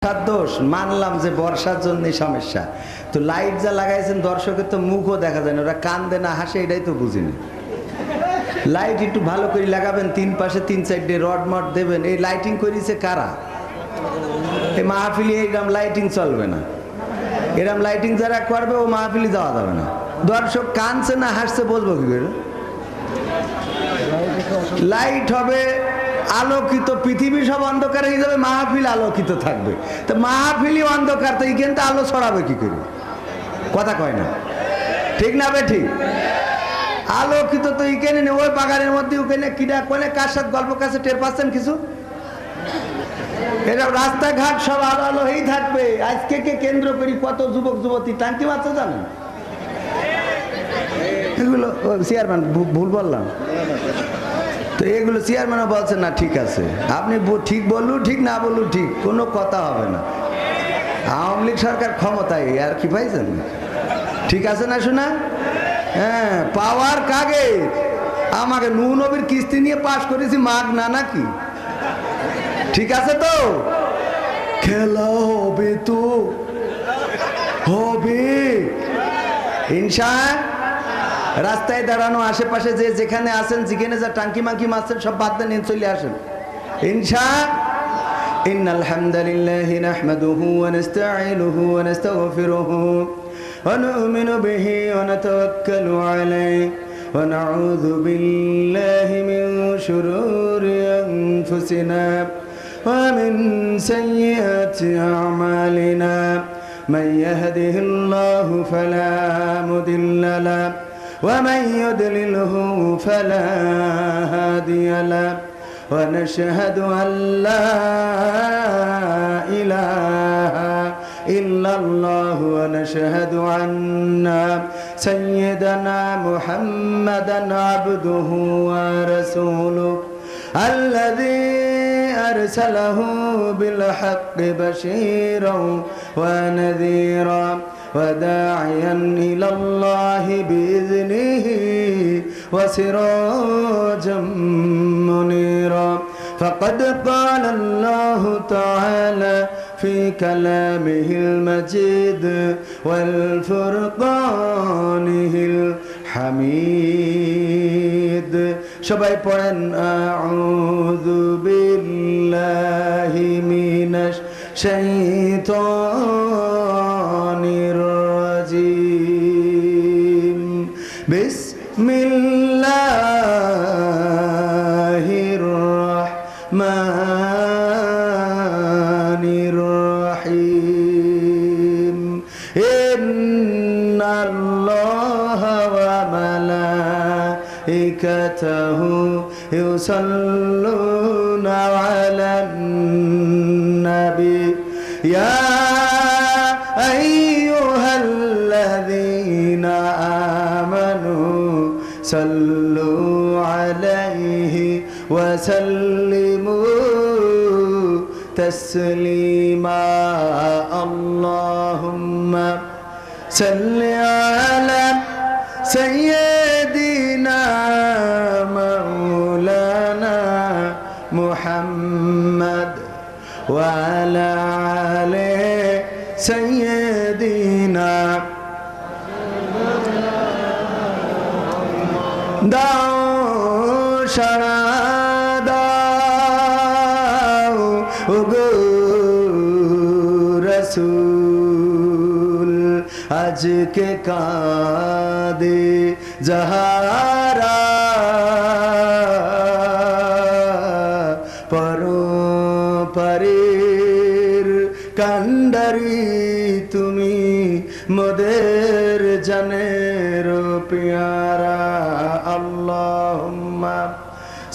দোষ মানলাম যে বর্ষার জন্য সমস্যা, তো লাইট যা লাগাইছেন দর্শকের তো মুখও দেখা যায় না, ওরা কান্দে না হাসে এটাই তো বুঝিনি। লাইট একটু ভালো করে লাগাবেন, তিন পাশে তিন সাইডে রড মড দেবেন। এই লাইটিং করেছে কারা? এই মাহফিলি এইরকম লাইটিং চলবে না। এরকম লাইটিং যারা করবে ও মাহফিলি যাওয়া যাবে না। দর্শক কানছে না হাসছে বলবো কি করে? লাইট হবে আলোকিত, পৃথিবী সব অন্ধকার হয়ে যাবে, মাহফিল আলোকিত থাকবে। তো মাহফিলি অন্ধকার, তো এইখানটা আলো ছড়াবে কি করে? কথা কয় না, ঠিক না বে ঠিক? আলোকিত তো এইখানে নেই, ওই বাগানের মধ্যে ওখানে কিনা কোনে কার সাথে গল্প কাছে টের পাচ্ছেন কিছু? এরা রাস্তাঘাট সব আলো আলো হয়েই থাকবে। আজকে কে কেন্দ্র করি কত যুবক যুবতী টাঙ্কি মারছে জানেন? এগুলো চেয়ারম্যান ভুল বললাম তো, এগুলো চেয়ারম্যানও বলছে না ঠিক আছে, আপনি ঠিক বললু ঠিক, না বললু ঠিক, কোনো কথা হবে না। আওয়ামী লীগ সরকার ক্ষমতায় আর কি পাইছেন, ঠিক আছে না শোনা? হ্যাঁ, পাওয়ার কাগে আমাকে নূহ নবীর কিস্তি নিয়ে পাশ করেছি, মাগ না নাকি? ঠিক আছে তো, খেলা হবে তো হবে ইনশা। রাস্তায় দাঁড়ানো, আশেপাশে যে যেখানে আছেন, যেখানে যা টাঙ্কি মাঙ্কি মারছেন সব বাদ দেন, চলে আসেন ইনশা। ইন্নাল হামদালিল্লাহি নাহমাদুহু ওয়া নাস্তাঈনুহু ওয়া নাস্তাগফিরুহু ওয়া নু'মিনু বিহি ওয়া নাতাওয়াক্কালু আলাইহি ওয়া নাউযু বিল্লাহি মিন শুরুরি আনফুসিনা ওয়া মিন সাইয়্যাতি আ'মালিনা মান ইয়াহদিহিল্লাহু ফালা মুদিল্লা লাহু ومن يضلله فلا هادي له ونشهد أن لا إله إلا الله ونشهد أن سيدنا محمدا عبده ورسوله الذي أرسله بالحق بشيرا ونذيرا وداعيا إلى الله بإذنه وسراجا منيرا فقد قال الله تعالى في كلامه المجيد والفرقانه الحميد সবাই পড়েন আউযু বিল্লাহি মিনাশ শাইতানির রাজিম বিসমিল্লাহির রাহমানির রাহিম ইন্নাল্লাহা ওয়া মালাইকাতাহু ইউসাল্লুনা আলান নাবী ইয়া আইয়ুহাল্লাযীনা আমানু সাল্লু আলাইহি ওয়া সাল্লিমু তাসলিমা আল্লাহুম্মা সাল্লি আলা সাইয়্যিদিনা মাওলানা মুহাম্মদ ওয়া আলা আলি সাইয়্যিদিনা। দাও সারা দাও ওগো রাসূল, আজকে কাঁদে যাহারা পরপারের কান্ডারি তুমি মোদের জানের প্যারা। আল্লাহুম্মা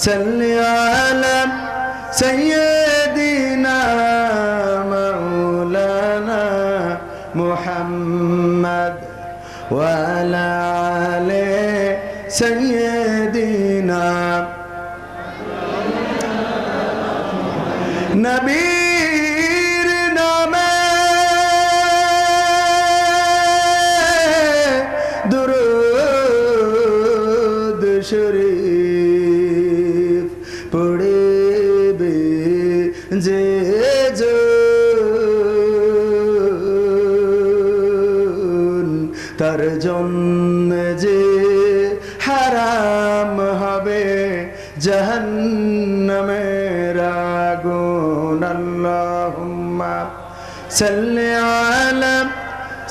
সাল্লি আলা সাইয়্যিদিনা মাওলানা মুহাম্মদ ওয়া আলা আলি সাইয়্যিদিনা। নবীর নামে দুরূদ শরীফ পড়বে যে তার জন্য যে হারাম হবে জাহান্নামের আগুন। আল্লাহুম্মা সাল্লি আলা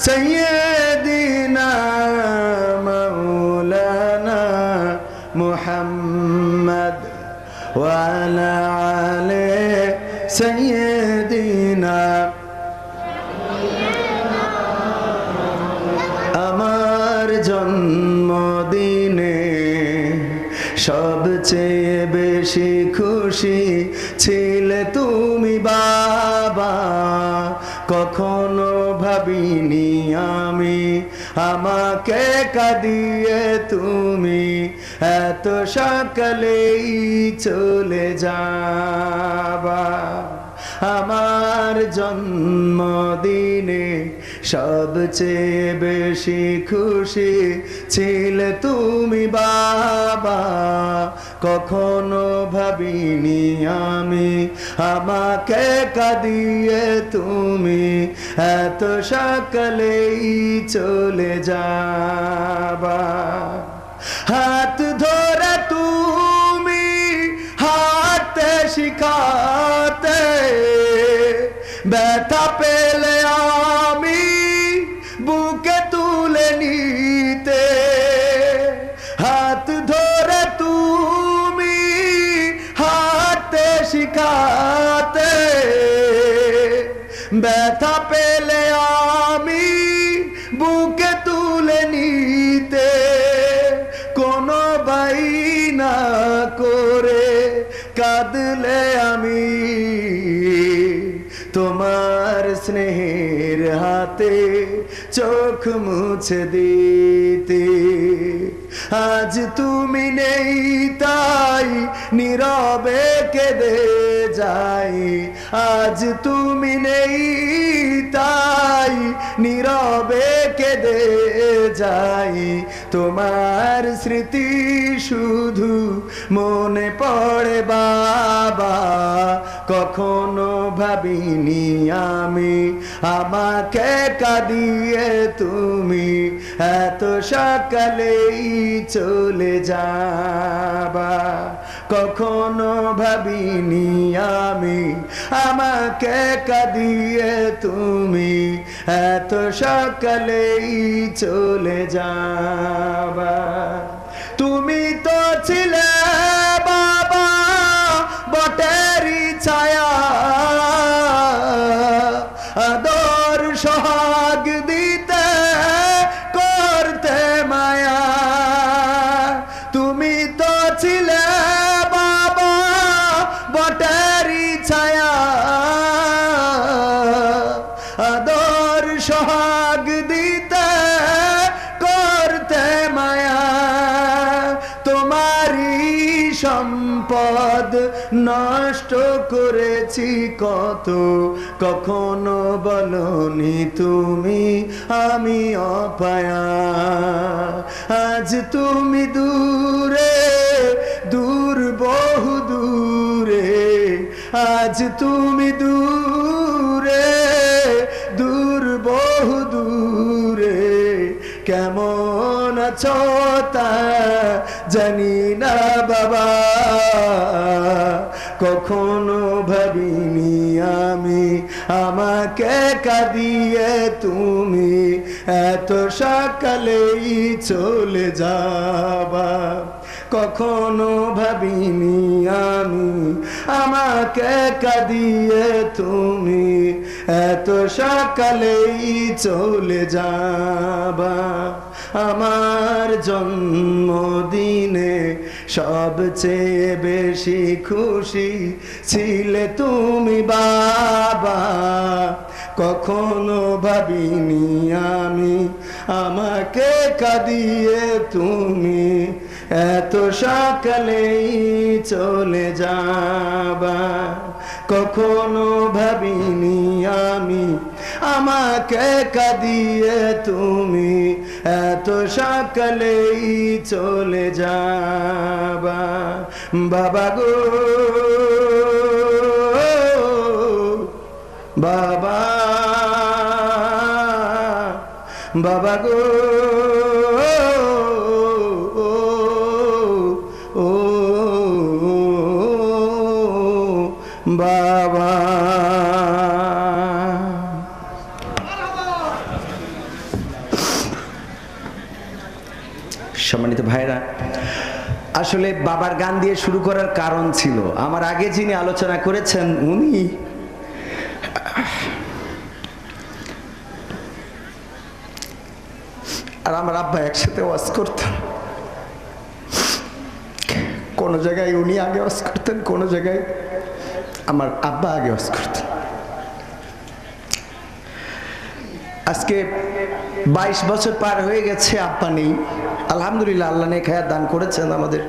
সাইয়্যিদিনা মাওলানা মুহাম্মদ ওয়া আলা আলি সাইয়্যিদিনা। আমার জন্মদিনে সবচেয়ে বেশি খুশি ছিলে তুমি বাবা। কখনো ভাবিনি আমি আমাকে কাঁদিয়ে তুমি এত সকালেই চলে যাবা। আমার জন্মদিনে সবচেয়ে বেশি খুশি ছিলে তুমি বাবা। কখনো ভাবিনি আমি আমাকে কাঁদিয়ে তুমি এত সকালেই চলে যাবা। হাত ধরে তুমি হাঁটতে শিখাতে, ব্যথা পেলে আমি বুকে তুলে নিতে। হাত ধরে তুমি হাঁটতে শিখাতে, ব্যথা পেলে আমি বুকে তুলে নিতে। কোনো বাইনা করে কাঁদলে আমি তোমার স্নেহের হাতে চোখ মুছে দিতে। আজ তুমি নেই তাই নীরবে কেঁদে যাই। আজ তুমি নেই তাই নীরবে কেঁদে যাই। তোমার স্মৃতি শুধু মনে পড়ে বাবা। কখনো ভাবিনি আমি আমাকে কাঁদিয়ে তুমি এত সকালেই চলে যাবা। কখনো ভাবিনি আমি আমাকে কাঁদিয়ে তুমি এত সকালেই চলে যাবা। তুমি তো ছিলে বাবা বটেরই ছায়া, আদর সোহাগ দিতে করতে মায়া। তুমি তো ছিলে বাবা বটেরই ছায়া, আদর সোহাগ দিতে করতে মায়া। তোমারই সম্পদ নষ্ট করেছি কত, কখনো বলনি তুমি আমি অপায়া। আজ তুমি দূরে দূর বহু দূরে, আজ তুমি দূরে দূর বহু দূরে। কেমন আছো তা জানি না বাবা। কখনো ভাবিনি আমি আমাকে কাঁদিয়ে তুমি এত সকালেই চলে যাবা। কখনো ভাবিনি আমি আমাকে কাঁদিয়ে তুমি এত সকালেই চলে যাবা। আমার জন্মদিনে সবচেয়ে বেশি খুশি ছিলে তুমি বাবা। কখনো ভাবিনি আমি আমাকে কাঁদিয়ে তুমি এত সকালেই চলে যাবা। কখনো ভাবিনি আমি আমাকে কাঁদিয়ে তুমি এত সকালেই চলে যাবা। বাবা গো বাবা, বাবা গো ও বাবা। সম্মানিত ভাইরা, আসলে বাবার গান দিয়ে শুরু করার কারণ ছিল, আমার আগে যিনি আলোচনা করেছেন উনি আর আমার আব্বা একসাথে ওয়াজ করতেন। কোন জায়গায় উনি আগে ওয়াজ করতেন, কোন জায়গায় আমার আব্বা আগে ওয়াজ করতেন। আজকে 22 বছর পার হয়ে গেছে, আব্বা নেই। আলহামদুলিল্লাহ, আল্লাহ নেক হায়াত দান করেছেন আমাদের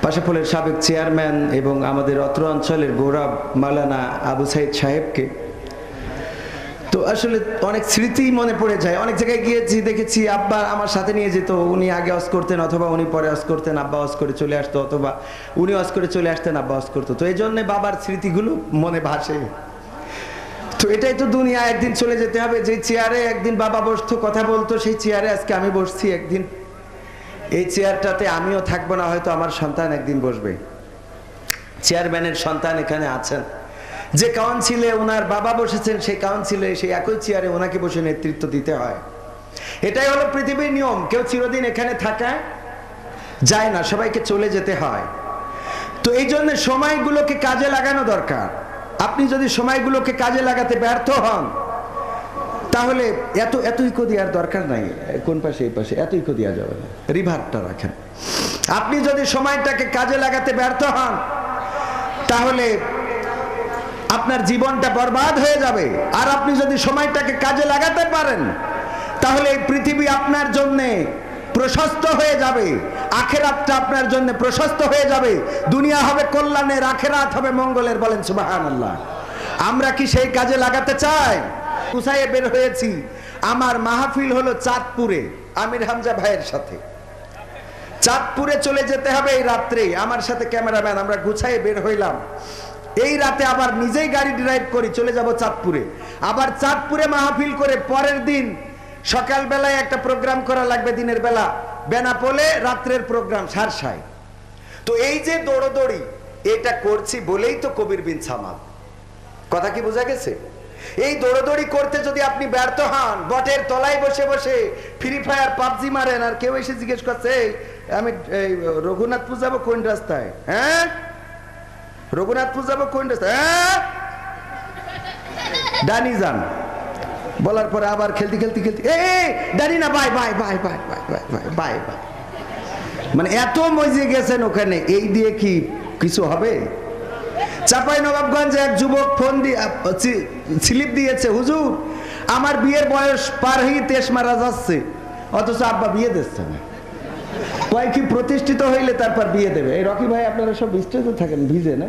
পাশাপোলের সাবেক চেয়ারম্যান এবং আমাদের অত্র অঞ্চলের গৌরব মাওলানা আবু সাইদ সাহেবকে। তো আসলে অনেক স্মৃতি মনে পড়ে যায়। অনেক জায়গায় গিয়েছি, দেখেছি আব্বা আমার সাথে নিয়ে যেত, উনি আগে ওয়াজ করতেন অথবা উনি পরে ওয়াজ করতেন, আব্বা ওয়াজ করে চলে আসতো, অথবা উনি ওয়াজ করে চলে আসতেন, আব্বা ওয়াজ করতো। তো এই জন্য বাবার স্মৃতিগুলো মনে ভাসে। তো এটাই তো দুনিয়া, একদিন চলে যেতে হবে। যে চেয়ারে একদিন বাবা বসতো, কথা বলতো, সেই চেয়ারে আজকে আমি বসছি। একদিন এই চেয়ারটাতে আমিও থাকবো না, হয়তো আমার সন্তান একদিন বসবে। চেয়ারম্যানের সন্তান এখানে আছেন, যে কাউন্সিলে ওনার বাবা বসেছেন, সেই কাউন্সিলে সেই একই চেয়ারে ওনাকে বসে নেতৃত্ব দিতে হয়। এটাই হলো পৃথিবীর নিয়ম। কেউ চিরদিন এখানে থাকা যায় না, সবাইকে চলে যেতে হয়। তো এই জন্য সময়গুলোকে কাজে লাগানো দরকার। আপনি যদি সময়গুলোকে কাজে লাগাতে ব্যর্থ হন, তাহলে এত ইকো দেওয়ার দরকার নাই। কোন পাশে, এই পাশে এত ইকো দেওয়া যাবে না, রিভারটা রাখেন। আপনি যদি সময়টাকে কাজে লাগাতে ব্যর্থ হন, তাহলে আপনার জীবনটা বরবাদ হয়ে যাবে। আর আপনি যদি সময়টাকে কাজে লাগাতে পারেন, তাহলে এই পৃথিবী আপনার জন্য প্রশস্ত হয়ে যাবে, আখেরাতটা আপনার জন্য প্রশস্ত হয়ে যাবে। দুনিয়া হবে কল্যাণের, আখেরাত হবে মঙ্গলের। বলেন সুবহানাল্লাহ। আমরা কি সেই কাজে লাগাতে চাই? কুসাইয়ে বের হয়েছি। আমার মাহফিল হলো চাঁদপুরে, আমির হামজা ভাইয়ের সাথে। চাঁদপুরে চলে যেতে হবে এই রাত্রে। আমার সাথে ক্যামেরাম্যান, আমরা গুছাইয়ে বের হইলাম। এই রাতে আবার নিজেই গাড়ি ড্রাইভ করি, চলে যাব চাঁদপুরে। আবার চাঁদপুরে মাহফিল করে পরের দিন সকালবেলায় একটা প্রোগ্রাম করা লাগবে, দিনের বেলা বেনাপোলে, রাত্রের প্রোগ্রাম সারসায়। তো এই যে দৌড়দৌড়ি, এটা করছি বলেই তো কবির বিন সামাদ। কথা কি বোঝা গেছে? এই দৌড়দৌড়ি করতে যদি আপনি ব্যর্থ হন, বটের তলায় বসে বসে ফ্রি ফায়ার পাবজি মারেন, আর কেউ এসে জিজ্ঞেস করছে আমি রঘুনাথপুর যাবো কোন রাস্তায়, হ্যাঁ রঘুনাথপুর যাবো কোন রাস্তায়, হ্যাঁ ডানি যান, বলার পরে আবার খেলতে খেলতে খেলতে ডানি না, bye bye bye bye bye bye bye bye bye. মানে এত মজে গেছেন ওখানে, এই দিয়ে কি কিছু হবে? চাঁপাইনবাবগঞ্জে এক যুবক ফোন দিয়ে স্লিপ দিয়েছে, হুজুর আমার বিয়ের বয়স পার হয়ে 23 মারা যাচ্ছে, অথচ আব্বা বিয়ে দিচ্ছে না। কয় কি প্রতিষ্ঠিত হইলে তারপর বিয়ে দেবে। এই রকি ভাই আপনারা সব বিস্তৃত থাকেন, ভিজে না?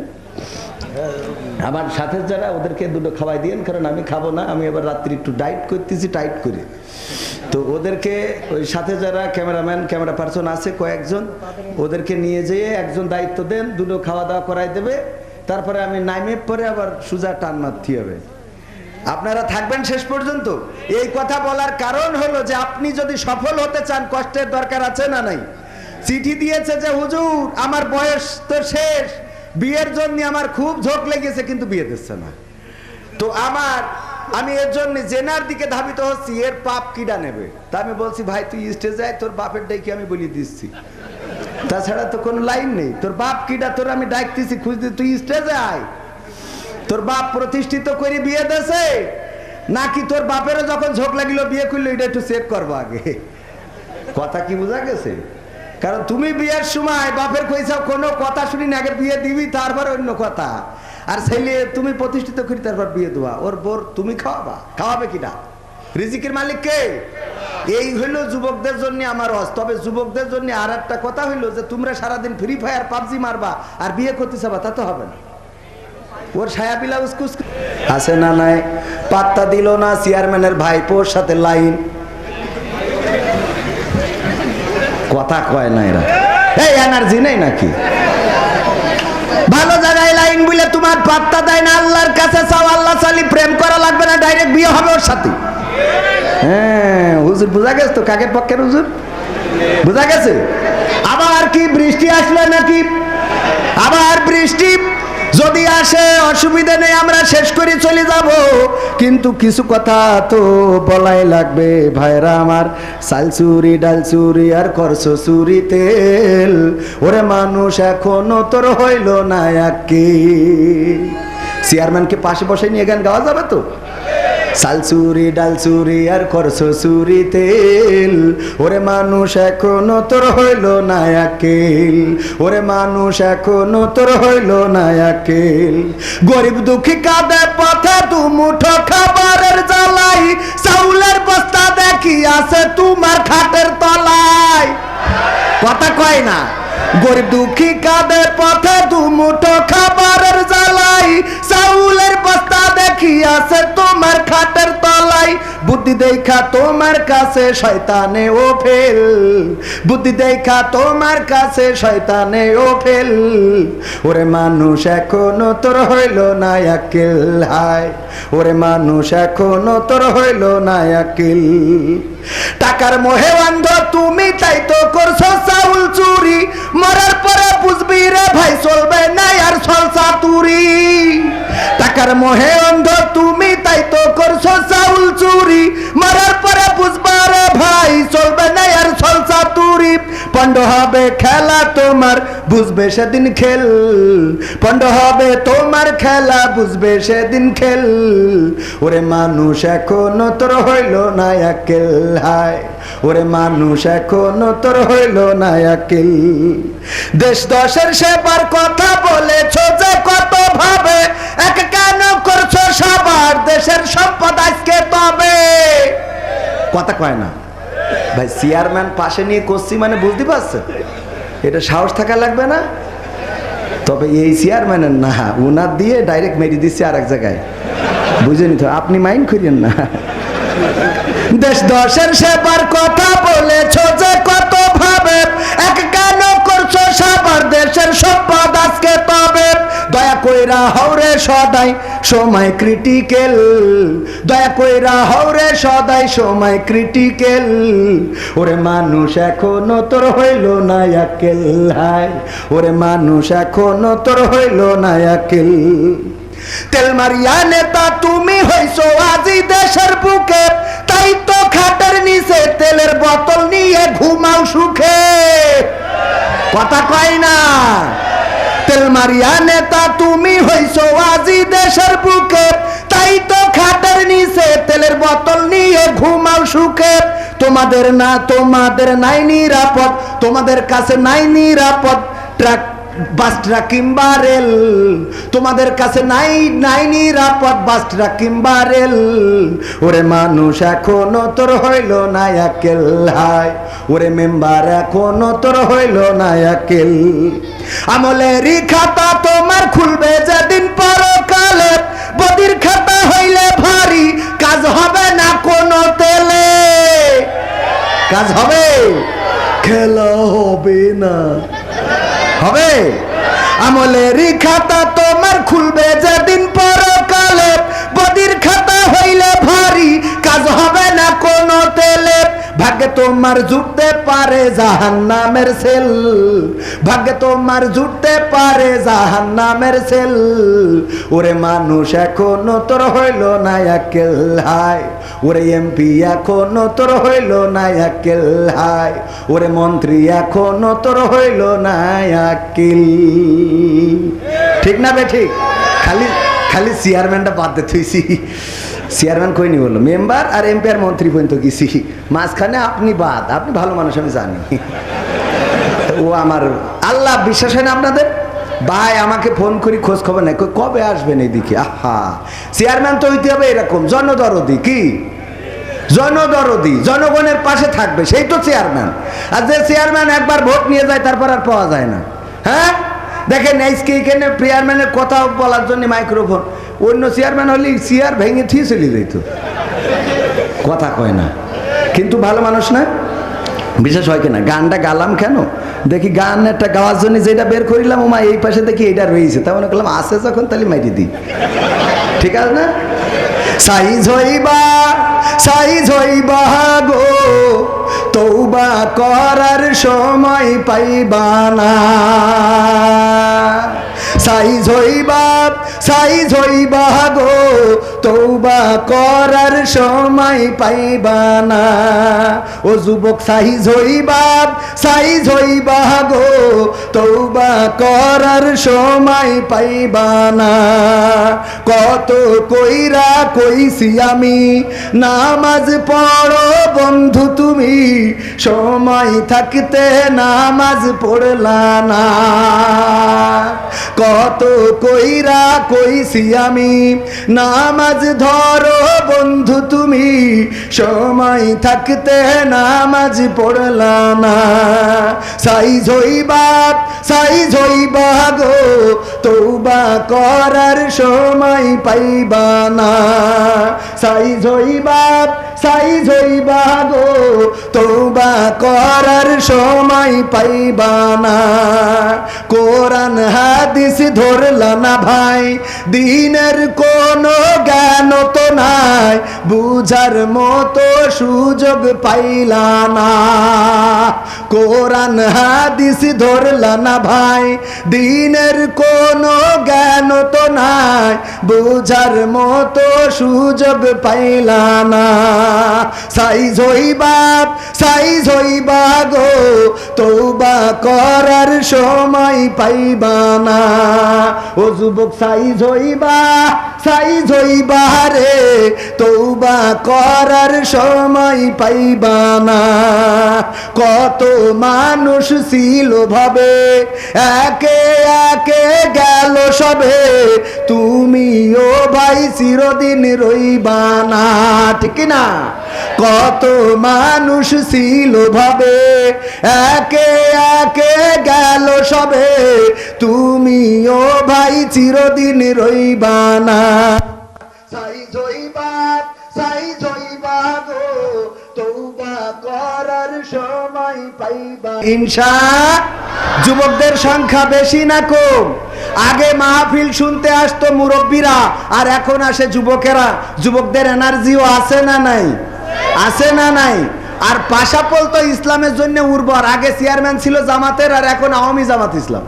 আমার সাথে যারা, ওদেরকে দুটো খাওয়াই দিয়েন, কারণ আমি খাবো না। আমি এবার রাত্রি একটু ডাইট করতেছি, টাইট করে। তো ওদেরকে ওই সাথে যারা ক্যামেরাম্যান, ক্যামেরা পার্সন আছে কয়েকজন, ওদেরকে নিয়ে যেয়ে একজন দায়িত্ব দেন, দুটো খাওয়া দাওয়া করাই দেবে। তারপরে আমি নাইমে পরে আবার সুজা টান মারতে হবে। আপনারা থাকবেন শেষ পর্যন্ত। এই কথা বলার কারণ হলো যে আপনি যদি সফল হতে চান, কষ্টের দরকার আছে না নাই? চিঠি দিয়েছে যে হুজুর আমার বয়স তো শেষ, বিয়ের জন্য আমার খুব ঝোঁক লেগেছে, কিন্তু বিয়ে দিচ্ছে না। তো আমি এর জন্য জেনার দিকে ধাবিত হচ্ছি, এর পাপ কিডা নেবে। তা আমি বলছি ভাই তুই স্টেজে আয়, তোর বাপের ডাকি আমি বলে দিচ্ছি, তাছাড়া তো কোনো লাইন নেই। তোর বাপ কিডা তোর আমি ডাকতেছি, খুঁজতে, তুই স্টেজে আয়। তোর বাপ প্রতিষ্ঠিত করে বিয়ে দেছে নাকি তোর বাপেরও যখন ঝোঁক লাগিল বিয়ে করলো, এটা একটু চেক করবো আগে। কথা কি বোঝা গেছে? কারণ তুমি বিয়ের সময় বাপের কইসাও কোনো কথা শুনি না, আগে বিয়ে দিবি তারপর অন্য কথা। আর ছেলে তুমি প্রতিষ্ঠিত করি তারপর বিয়ে দেওয়া, ওর বোর তুমি খাওয়াবে কিনা? রিজিকের মালিক কে? এই হইলো যুবকদের জন্য আমার ওয়াজ। তবে যুবকদের জন্য আর একটা কথা হইলো যে তোমরা সারাদিন ফ্রি ফায়ার পাবজি মারবা আর বিয়ে করতে চাবা, তা তো হবে না। ওর ছায়া পিলা উস্কুস আছে না নাই? পাত্তা দিল না চেয়ারম্যানের ভাইপোর সাথে লাইন, কথা কয় না এরা। এই এনার্জি নেই নাকি? ভালো জায়গায় লাইন বলে তোমার পাত্তা দেয় না। আল্লাহর কাছে চাও, আল্লাহ চালি প্রেম করা লাগবে না, ডাইরেক্ট বিয়ে হবে ওর সাথে। হ্যাঁ হুজুর বোঝা গেছে তো কাকের পক্ষের হুজুর? বোঝা গেছে? আবার কি বৃষ্টি আসলো নাকি? আবার বৃষ্টি যদি আসে অসুবিধা নেই, আমরা শেষ করে চলে যাব, কিন্তু কিছু কথা তো বলাই লাগবে ভাইরা আমার। চাল চুরি ডাল চুরি আর করছো চুরি তেল, ওরে মানুষ এখনো তোর হইল না একে। চেয়ারম্যানকে পাশে বসে নিয়ে গান গাওয়া যাবে তো? চাল চুরি ডাল চুরি আর করছো চুরি তেল, ওরে মানুষ এখনো তোর হইল না একেল, ওরে মানুষ এখনো তোর হইল না একেল। গরিব দুঃখী কাঁদে পথে দু মুঠো খাবারের জ্বালাই, চাউলের বস্তা দেখি আছে তোমার খাটের তলায়। কথা কয় না? গরিব দুঃখী কাঁদে পথে দু মুঠো খাবারের জ্বালাই, চাউলের বস্তা দেখি আছে তোমার খাটের তলায়। বুদ্ধি দেখা তোমার কাছে শয়তানে ও ফেল, বুদ্ধি দেখা তোমার কাছে শয়তানে ও ফেল, ওরে মানুষ এখনো তোর হইল না আকিল। হায় ওরে মানুষ এখনো তোর হইল না আকিল। টাকার মোহে অন্ধ তুমি, তাই তো করছো চাউল চুরি, মরার পরে বুঝবি রে ভাই চলবে না আর সলসা তুরি। টাকার মোহে অন্ধ তুমি, তাই তো করছো চাউল চুরি, মরার পরে বুঝবা রে ভাই চলবে না আর সলসা তুরি। পণ্ড হবে খেলা তোমার, বুঝবে সেদিন খেল, পণ্ড হবে তোমার খেলা, বুঝবে সেদিন খেল, ওরে মানুষ এখনো তোর হইল না আকিল। হায় ওরে মানুষ এখনো তোর হইল না আকিল। দেশ দশের সেবার কথা বলেছো যে কত ভাবে, এক কেন করছো সবার দেশের সম্পদ আজকে তবে? কথা কয় না ভাই? চেয়ারম্যান পাশে নিয়ে করছি মানে বুঝতে পারছে, এটা সাহস থাকা লাগবে না? তবে এই চেয়ারম্যানের না, উনার দিয়ে ডাইরেক্ট মেরে দিচ্ছে আর এক জায়গায়, বুঝে নিতে, আপনি মাইন্ড করিয়েন না। দেশ দশের সেবার কথা বলেছো যে কত ভাবে, এক কেন করছো সবার দেশের সম্পদ আজকে তবে? দয়া কইরা হওরে সদাই সময় ক্রিটিক্যাল, দয়া কইরা হওরে সদাই সময় ক্রিটিক্যাল, ওরে মানুষ এখনো তোর হইল না আকিল। হায় ওরে মানুষ এখনো তোর হইল না আকিল। তেল মারিয়া নেতা তুমি হইছো আজি দেশের বুকে, তাই তো খাটের নিচে তেলের বোতল নিয়ে ঘুমাও সুখে। কথা কয় না? তেল মারিয়া নেতা তুমি হইছো আজি দেশের বুকে, তাই তো খাটের নিচে তেলের বোতল নিয়ে ঘুমাও সুখে। তোমাদের না, তোমাদের নাই নিরাপদ, তোমাদের কাছে নাই নিরাপদ ট্রাক বাসটা কিংবা রেল, তোমাদের কাছে নাই নাই নিরাপদ বাসটা কিংবা রেল, ওরে মানুষ এখনো তোর হইল না আকিল। হায় ওরে মেম্বার এখনো তোর হইল না আকিল। আমলেরই খাতা তোমার খুলবে যেদিন পরকালে, বদির খাতা হইলে ভারী, কাজ হবে না কোনো তেলে। কাজ হবে, খেলা হবে না, হবে? আমলেরই খাতা তোমার খুলবে যেদিন পরকালে, বদির খাতা হইলে ভারী, কাজ হবে না কোনো তেলে। ভাগ্যে তোমার জুটতে পারে জাহান্নামের সেল, ভাগ্যে তোমার জুটতে পারে জাহান্নামের সেল, ওরে মানুষ এখনো তোর হইল না আকিল। হায় ওরে এমপি এখনো তোর হইল না আকিল। হায় ওরে মন্ত্রী এখনো তোর হইল না আকিল। ঠিক না বে ঠিক? খালি খালি চেয়ারম্যানটা বাদ দিয়ে থুইছি। চেয়ারম্যান কইনি বললো, মেম্বার আর এমপি আর মন্ত্রী পর্যন্ত গেছি, মাঝখানে আপনি বাদ। আপনি ভালো মানুষ আমি জানি, ও আমার আল্লাহ। বিশ্বাস হয় না আপনাদের? ভাই আমাকে ফোন করি খোঁজ খবর নাই, কবে আসবেন এইদিকে? আহা, চেয়ারম্যান তো হইতে হবে এরকম জনদরদি। কি জনদরদি? জনগণের পাশে থাকবে, সেই তো চেয়ারম্যান। আর যে চেয়ারম্যান একবার ভোট নিয়ে যায় তারপর আর পাওয়া যায় না। হ্যাঁ দেখেন আজকে এখানে চেয়ারম্যানের কথা বলার জন্য মাইক্রোফোন, অন্য চেয়ারম্যান হলে চেয়ার ভেঙে থিয়ে চলে যেত। কথা কয় না, কিন্তু ভালো মানুষ না? বিশেষ হয় কিনা? গানটা গালাম কেন দেখি, গান একটা গাওয়ার জন্য যেটা বের করিলাম, ওমা এই পাশে দেখি এটা রয়েছে, তা মনে করলাম আসে যখন তাহলে মাইরি দিই। ঠিক আছে না? সাইজ হইবা গো তওবা করার সময় পাইবা না। সাইজ হইবা গো তওবা করার সময় পাইবা না। ও যুবক সাইজ হইবা গো তওবা করার সময় পাইবা না। কত কইরা কইছি আমি নামাজ পড়ো বন্ধু তুমি, সময় থাকতে নামাজ পড়লা না। কত কইরা কইছি আমি নামাজ ধরো বন্ধু তুমি, সময় থাকতে নামাজ পড়লা না। সাইজ হইবা গো তওবা করার সময় পাইবা না। সাইজ হইবা গো তওবা করার সময় পাইবা না। কোরআন হাদিস ধরলা না ভাই, দিনের কোনো জ্ঞান তো নাই, বুঝার মতো সুযোগ পাইলা না। কোরআন হাদিস ধরলা না ভাই, দিনের কোনো জ্ঞান তো নাই, বুঝার মতো সুযোগ পাইলা না। সাইজ হইবা গো তওবা করার সময় পাইবা না। ও যুবক সাইজ হইবা রে তওবা করার সময় পাইবা না। কত মানুষ ছিল ভাবে একে একে গেল সবে, তুমিও ভাই চিরদিন রইবা না। ঠিক না? কত মানুষ ছিল ভাবে একে একে গেল সবে, তুমিও ভাই চিরদিন রইবা না। সাইজ হইবা গো তওবা করার সময় পাইবা। যুবকদের সংখ্যা বেশি না কম? আগে মাহফিল শুনতে আসতো মুরব্বীরা, আর এখন আসে যুবকেরা। যুবকদের এনার্জিও আছে না নাই? আছে না নাই? আর পাশাপল তো ইসলামের জন্য উর্বর। আগে চেয়ারম্যান ছিল জামাতের, আর এখন আওয়ামী জামাত ইসলাম।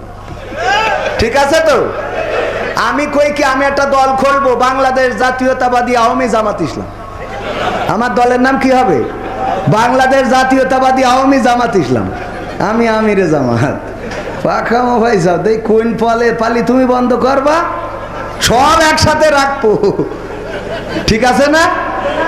ঠিক আছে তো? আমি কই কি আমি একটা দল খুলবো, বাংলাদেশ জাতীয়তাবাদী আওয়ামী জামাত ইসলাম। আমার দলের নাম কি হবে? বাংলাদেশ জাতীয়তাবাদী আওয়ামী জামাত ইসলাম। আমি আমিরে জামাত। পাখামো ভাই সাহেব, এই কোন পালি তুমি বন্ধ করবা, সব একসাথে রাখবো। ঠিক আছে না?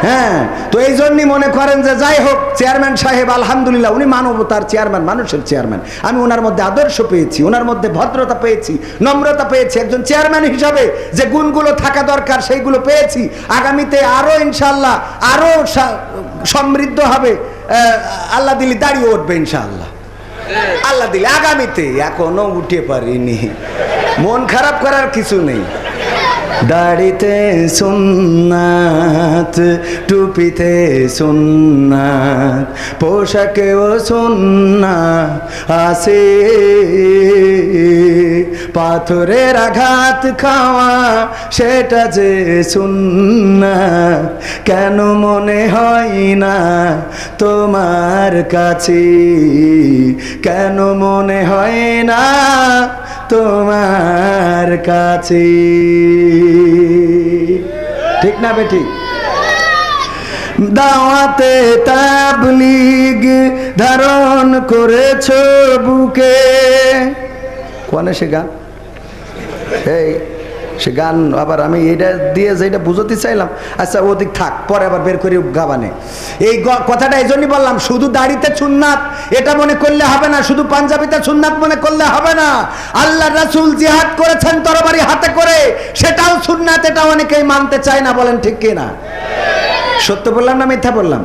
হ্যাঁ, তো এই জন্যই মনে করেন যে যাই হোক, চেয়ারম্যান সাহেব আলহামদুলিল্লাহ উনি মানবতার চেয়ারম্যান, মানুষের চেয়ারম্যান। আমি ওনার মধ্যে আদর্শ পেয়েছি, ওনার মধ্যে ভদ্রতা পেয়েছি, নম্রতা পেয়েছি। একজন চেয়ারম্যান হিসাবে যে গুণগুলো থাকা দরকার সেইগুলো পেয়েছি। আগামীতে আরো ইনশাল্লাহ আরো সমৃদ্ধ হবে। আল্লাহ দিলি দাঁড়িয়ে উঠবে ইনশাআল্লাহ, আল্লাহ দিলে আগামীতে। এখনো উঠে পারিনি, মন খারাপ করার কিছু নেই। দাড়িতে সুন্নাত, টুপিতে সুন্নাত, পোশাকেও সুন্নাত আছে। পাথরের আঘাত খাওয়া সেটা যে সুন্নাত, কেন মনে হয় না তোমার কাছে? কেন মনে হয় না তোমার কাছে? ঠিক না বেঠিক? দাওয়াতে তাবলীগ ধারণ করেছ বুকে। কোনে সে গান? এই সে গান আবার আমি এটা দিয়ে যেটা বুঝতে চাইলাম, আচ্ছা ওদিক থাক, পরে আবার বের করে গাবানে। এই কথাটা এই জন্যই বললাম, শুধু দাড়িতে সুন্নাত এটা মনে করলে হবে না, শুধু পাঞ্জাবিতে সুন্নাত মনে করলে হবে না। আল্লাহ রাসূল জিহাদ করেছেন তরবারি হাতে করে, সেটাও সুন্নাত। এটা অনেকেই মানতে চায় না, বলেন ঠিক কিনা? সত্য বললাম না মিথ্যা বললাম?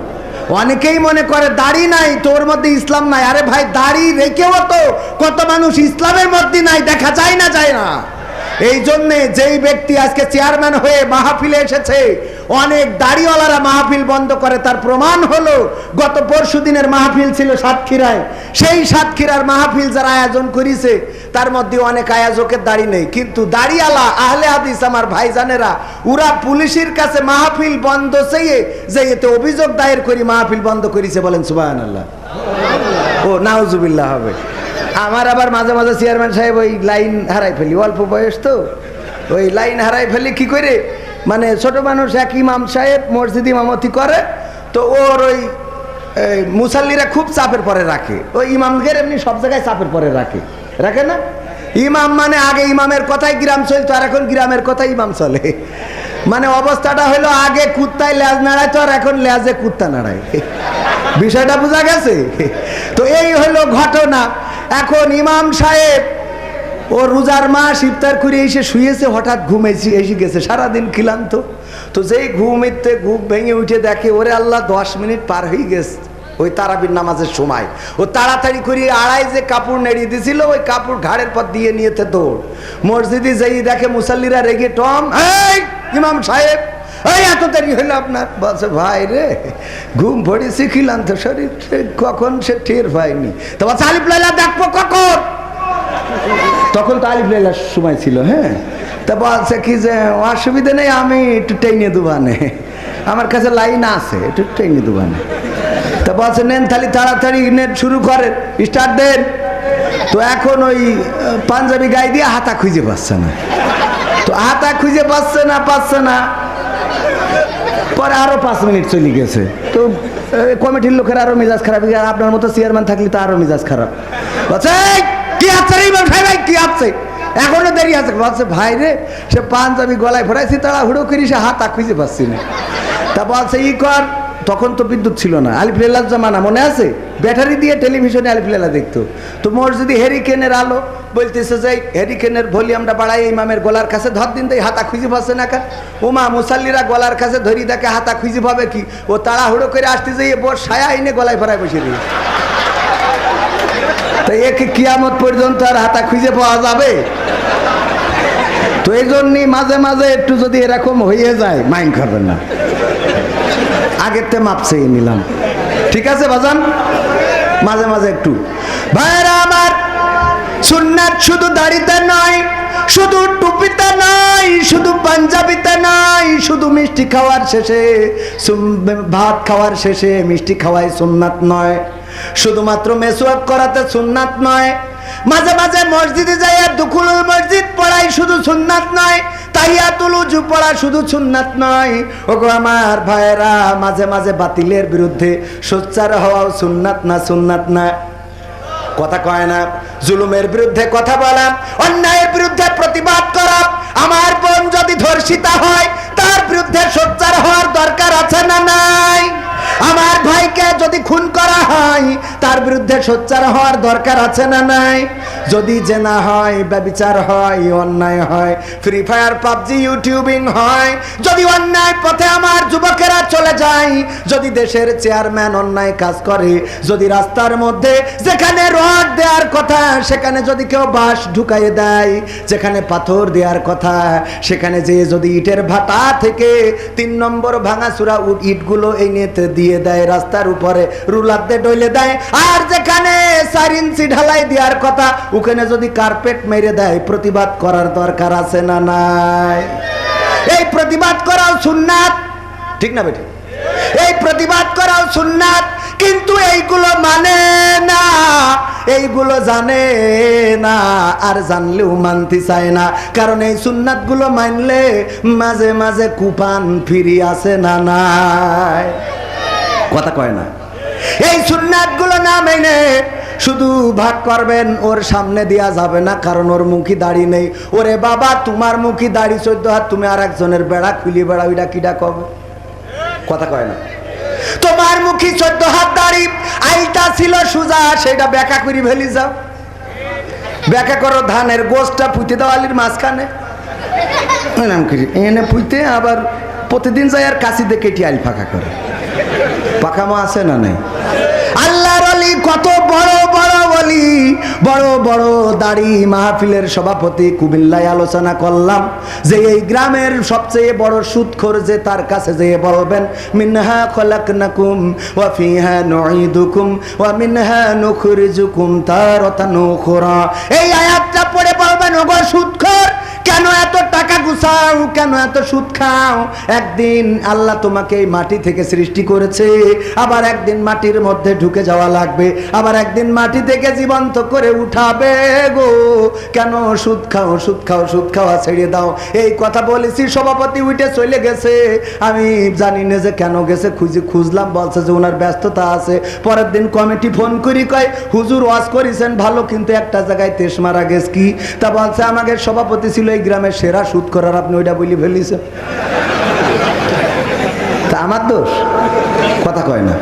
অনেকেই মনে করে দাড়ি নাই তোর মধ্যে ইসলাম নাই। আরে ভাই, দাড়ি রেখেও তো কত মানুষ ইসলামের মধ্যে নাই, দেখা যায় না, যায় না। এই জন্যে যেই ব্যক্তি আজকে চেয়ারম্যান হয়ে মাহফিলে এসেছে, অনেক দাড়িওয়ালারা মাহফিল বন্ধ করে। তার প্রমাণ হলো গত পরশু দিনের মাহফিল ছিল সাতক্ষীরায়। সেই সাতক্ষীরার মাহফিল যারা আয়োজন করেছে তার মধ্যে অনেক আয়োজকের দাড়ি নেই, কিন্তু দাড়িওয়ালা আহলে হাদিস আমার ভাইজানেরা, ওরা পুলিশের কাছে মাহফিল বন্ধ চেয়ে যে এতে অভিযোগ দায়ের করে মাহফিল বন্ধ করেছে। বলেন সুবহানাল্লাহ। ও নাউজুবিল্লাহ হবে। আমার আবার মাঝে মাঝে চেয়ারম্যান সাহেব ওই লাইন হারাই ফেলি, অল্প বয়স তো ওই লাইন হারাই ফেলি কি করে, মানে ছোট মানুষ এক ইমাম সাহেব মসজিদ ইমামতি করে, তো ওর ওই মুসাল্লিরা খুব চাপের পরে রাখে, ওই ইমামদের এমনি সব জায়গায় চাপের পরে রাখে না। ইমাম মানে আগে ইমামের কথাই গ্রাম চলতো, আর এখন গ্রামের কথাই ইমাম চলে। মানে অবস্থাটা হলো আগে কুত্তায় লেজ নাড়াইতো, আর এখন লেজে কুত্তা নাড়ায়। বিষয়টা বোঝা গেছে? তো এই হলো ঘটনা। এখন ইমাম সাহেব ও রোজার মাস ইফতার করে এসে শুয়েছে, হঠাৎ ঘুমেছি এসে গেছে, সারাদিন ক্লান্ত। তো যেই ঘুম ভেঙে উঠে দেখে ওরে আল্লাহ 10 মিনিট পার হয়ে গেছে ওই তারাবির নামাজের সময়। ও তাড়াতাড়ি করে আড়াই যে কাপড় নেড়িয়ে দিছিল ওই কাপড় ঘাড়ের পর দিয়ে নিয়েছে দৌড় মসজিদে। যেই দেখে মুসাল্লিরা রেগে টম, এই ইমাম সাহেব এই এত দেরি হলো আপনার? বলছে ভাই রে ঘুম পড়েছি ক্লান্ত শরীর, কখন সে টের পায়নি। তো বলছে আলিফ লাইলা দেখবো কখন? তখন তো আলিফ লাইলার সময় ছিল। হ্যাঁ, তা বলছে কি যে অসুবিধা নেই, আমি একটু টেনে দুবানে, আমার কাছে লাইন আছে, একটু টেনে দুবানে। তা বলছে নেন তাহলে তাড়াতাড়ি নেট শুরু করেন, স্টার্ট দেন। তো এখন ওই পাঞ্জাবি গায়ে দিয়ে হাতা খুঁজে পাচ্ছে না, তো হাতা খুঁজে পাচ্ছে না। পরে আরো 5 মিনিট চলে গেছে। তো কমিটির লোকের আরো মেজাজ খারাপ, আপনার মতো চেয়ারম্যান থাকলে তো আরো মেজাজ খারাপ। বলছে কি আছে রে ভাই, কি আছে, এখনো দেরি আছে? বলছে ভাই রে সে পাঞ্জাবি গলায় ফেরাইছি, তারা হুড়ো করি সে হাতা খুঁজে পাচ্ছি না। তা বলছে ই কর, তখন তো বিদ্যুৎ ছিল না, আলিফ লাইলার জামানা মনে আছে, ব্যাটারি দিয়ে টেলিভিশনে আলিফ লাইলা দেখতো। তো মসজিদে হেরিকেনের আলো বলতেছে যে হেরিকেনের ভলিউমটা বাড়াই ইমামের গলার কাছে ধর দিন, তাই হাতা খুঁজে পাচ্ছে না। কার ওমা মুসাল্লিরা গলার কাছে ধরি দেখে হাতা খুঁজে পাবে কি, ও তাড়াহুড়ো করে আসতে যাইয়ে বোর সায়া এনে গলায় ফেরায় বসে দিই। তো একে কিয়ামত পর্যন্ত আর হাতা খুঁজে পাওয়া যাবে? তো এই জন্যই মাঝে মাঝে একটু যদি এরকম হয়ে যায় মাইন্ড করবেন না, আগের তে মাপ চেয়ে নিলাম, ঠিক আছে বাজান? মাঝে মাঝে একটু ভাইরা আমার, সুন্নাত শুধু দাড়িতে নয়, শুধু টুপিতে নয়, শুধু পাঞ্জাবিতে নয়, শুধু মিষ্টি খাওয়ার শেষে ভাত খাওয়ার শেষে মিষ্টি খাওয়াই সুন্নাত নয়, শুধুমাত্র মেসওয়াক করাতে সুন্নাত নয়, মাঝে মাঝে মসজিদে যাইয়া দুখুলুল মসজিদ পড়াই শুধু সুন্নাত নয়, তাহিয়াতুল উযু পড়া শুধু সুন্নাত নয়। ওগো আমার ভাইরা, মাঝে মাঝে বাতিলের বিরুদ্ধে সোচ্চার হওয়াও সুন্নাত না? সুন্নাত না? কথা কয় না? জুলুমের বিরুদ্ধে কথা বলা, অন্যায়ের বিরুদ্ধে প্রতিবাদ করা। আমার বোন যদি ধর্ষিতা হয় তার বিরুদ্ধে সোচ্চার হওয়ার দরকার আছে না নাই? আমার ভাইকে যদি খুন করা হয় তার বিরুদ্ধে সোচ্চার হওয়ার দরকার আছে না নাই? যদি জেনা হয়, ব্যভিচার হয়, অন্যায় হয়, ফ্রি ফায়ার, পাবজি, ইউটিউবিং হয়, যদি অন্যায় পথে আমার যুবকেরা চলে যায়, যদি দেশের চেয়ারম্যান অন্যায় কাজ করে, যদি রাস্তার মধ্যে যেখানে রড দেওয়ার কথা সেখানে যদি কেউ বাঁশ ঢুকাইয়ে দেয়, যেখানে পাথর দেওয়ার কথা সেখানে যে যদি ইটের ভাটা থেকে 3 নম্বর ভাঙাচুরা ইটগুলো এই নিতে দিয়ে দেয়, রাস্তার উপরে রুলার দিয়ে ডলে দেয়, আর যেখানে 4 ইঞ্চি ঢালাই দেওয়ার কথা ওখানে যদি কার্পেট মেরে দেয়, প্রতিবাদ করার দরকার আছে না নাই? এই প্রতিবাদ করাও সুন্নাত, ঠিক না বেটি? এই প্রতিবাদ করাও সুন্নাত, কিন্তু এইগুলো মানে না, এইগুলো জানে না, আর জানলেও মানতে চায় না। কারণ এই সুন্নাত গুলো মানলে মাঝে মাঝে কুপান ফিরি আসে না নাই? কথা কয় না? এই সুন্নাত গুলো না মেনে শুধু ভাগ করবেন, ওর সামনে দেয়া যাবে না, কারণ ওর মুখী দাড়ি নেই। ওরে বাবা, তোমার মুখী দাড়ি 14 হাত, তুমি আর একজনের বেড়া খুলি বেড়া, ওইটা কিডা কবে? কথা কয় না? তোমার মুখী 14 হাত দাড়ি, আইটা ছিল সুজা, সেটা ব্যাখ্যা করি ফেলি যাও। ব্যাখ্যা করো, ধানের গোষ্ঠটা পুঁতে দাও আলির মাঝখানে, এনে পুঁতে আবার প্রতিদিন যাই আর কাশি দেখে এটি আইল ফাঁকা করে। পাকামো আছে না নাই? আল্লাহর ওলি কত বড় বড় ওলি, বড় বড় দাড়ি মাহফিলের সভাপতি কুমিল্লায় আলোচনা করলাম যে এই গ্রামের সবচেয়ে বড় সুদখোর যে, তার কাছে যেয়ে বলবেন মিনহা খলাকনাকুম ওয়া ফিহা নুঈদুকুম ওয়া মিনহা নুখরিজুকুম তারাতান উখরা। এই আয়াতটা পড়ে বলবেন, ওগো সুদখোর, কেন এত টাকা গুছাও, কেন এত সুদ খাও? একদিন আল্লাহ তোমাকে এই মাটি থেকে সৃষ্টি করেছে, আবার একদিন মাটির মধ্যে ঢুকে যাওয়া লাগবে, আবার একদিন মাটি থেকে জীবন্ত করে উঠাবে গো। কেন সুদ খাও, সুদ খাও, সুদ খাওয়া ছেড়ে দাও। এই কথা বলেছি, সভাপতি উঠে চলে গেছে। আমি জানি না যে কেন গেছে, খুঁজলাম, বলছে যে ওনার ব্যস্ততা আছে। পরের দিন কমিটি ফোন করি, কয় হুজুর ওয়াজ করেছেন ভালো, কিন্তু একটা জায়গায় তেশ মারা গেছে। কি? তা বলছে আমাদের সভাপতি ছিল এই গ্রামের সেরা সুদ করার, আপনি ওইটা বলি ফেলিছেন। তা আমার দোষ? কথা কয় না,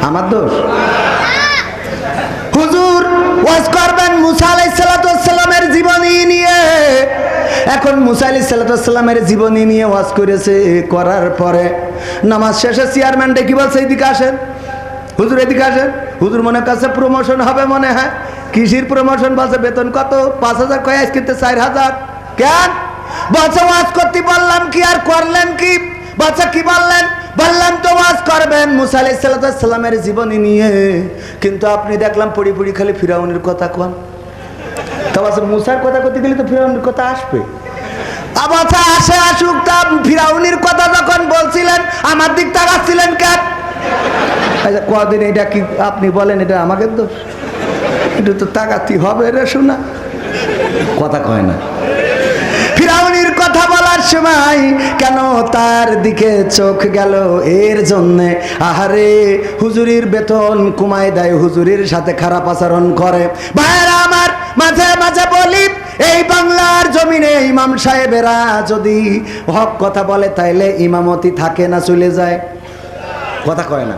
আমার দোষ? হুজুর ওয়াজ করবেন মুসা আলাইহিস সালামের জীবনী নিয়ে। এখন মুসা আলাইহিস সালামের জীবনী নিয়ে ওয়াজ করেছে, করার পরে নামাজ শেষে চেয়ারম্যান ডেকে বলছে এদিকে আসেন হুজুর, এদিকে আসেন। হুজুর মনে কাছে প্রমোশন হবে মনে হয়। কৃষির প্রমোশন? বলছে বেতন কত? 5,000। কয় আজকে 4,000। কেন? বলছে ওয়াজ করতে বললাম কি আর করলেন কি? বলছে কি বললেন? বললাম তো ওয়াজ করবেন মুসা আলাইহিস সালামের জীবনী নিয়ে, কিন্তু আপনি দেখলাম পড়ি পড়ি খালি ফিরাউনের কথা কোন। তা বলছে মুসার কথা করতে গেলে তো ফিরাউনের কথা আসবে। আবার আসে, আসুক। তা ফিরাউনের কথা যখন বলছিলেন আমার দিক তাকাচ্ছিলেন কেন? আচ্ছা কদিন এটা কি আপনি বলেন এটা আমাকে দোষ? এটা তো তাকাতি হবে রে শোনা, কথা কয় না। ফিরাউনের কথা বলার সময় কেন তার দিকে চোখ গেল? এর জন্যে আহারে হুজুরির বেতন কমায় দেয়, হুজুরির সাথে খারাপ আচরণ করে। ভাইরা আমার, মাঝে মাঝে বলি এই বাংলার জমিনে ইমাম সাহেবেরা যদি হক কথা বলে তাইলে ইমামতি থাকে না, চলে যায়। কথা কয় না।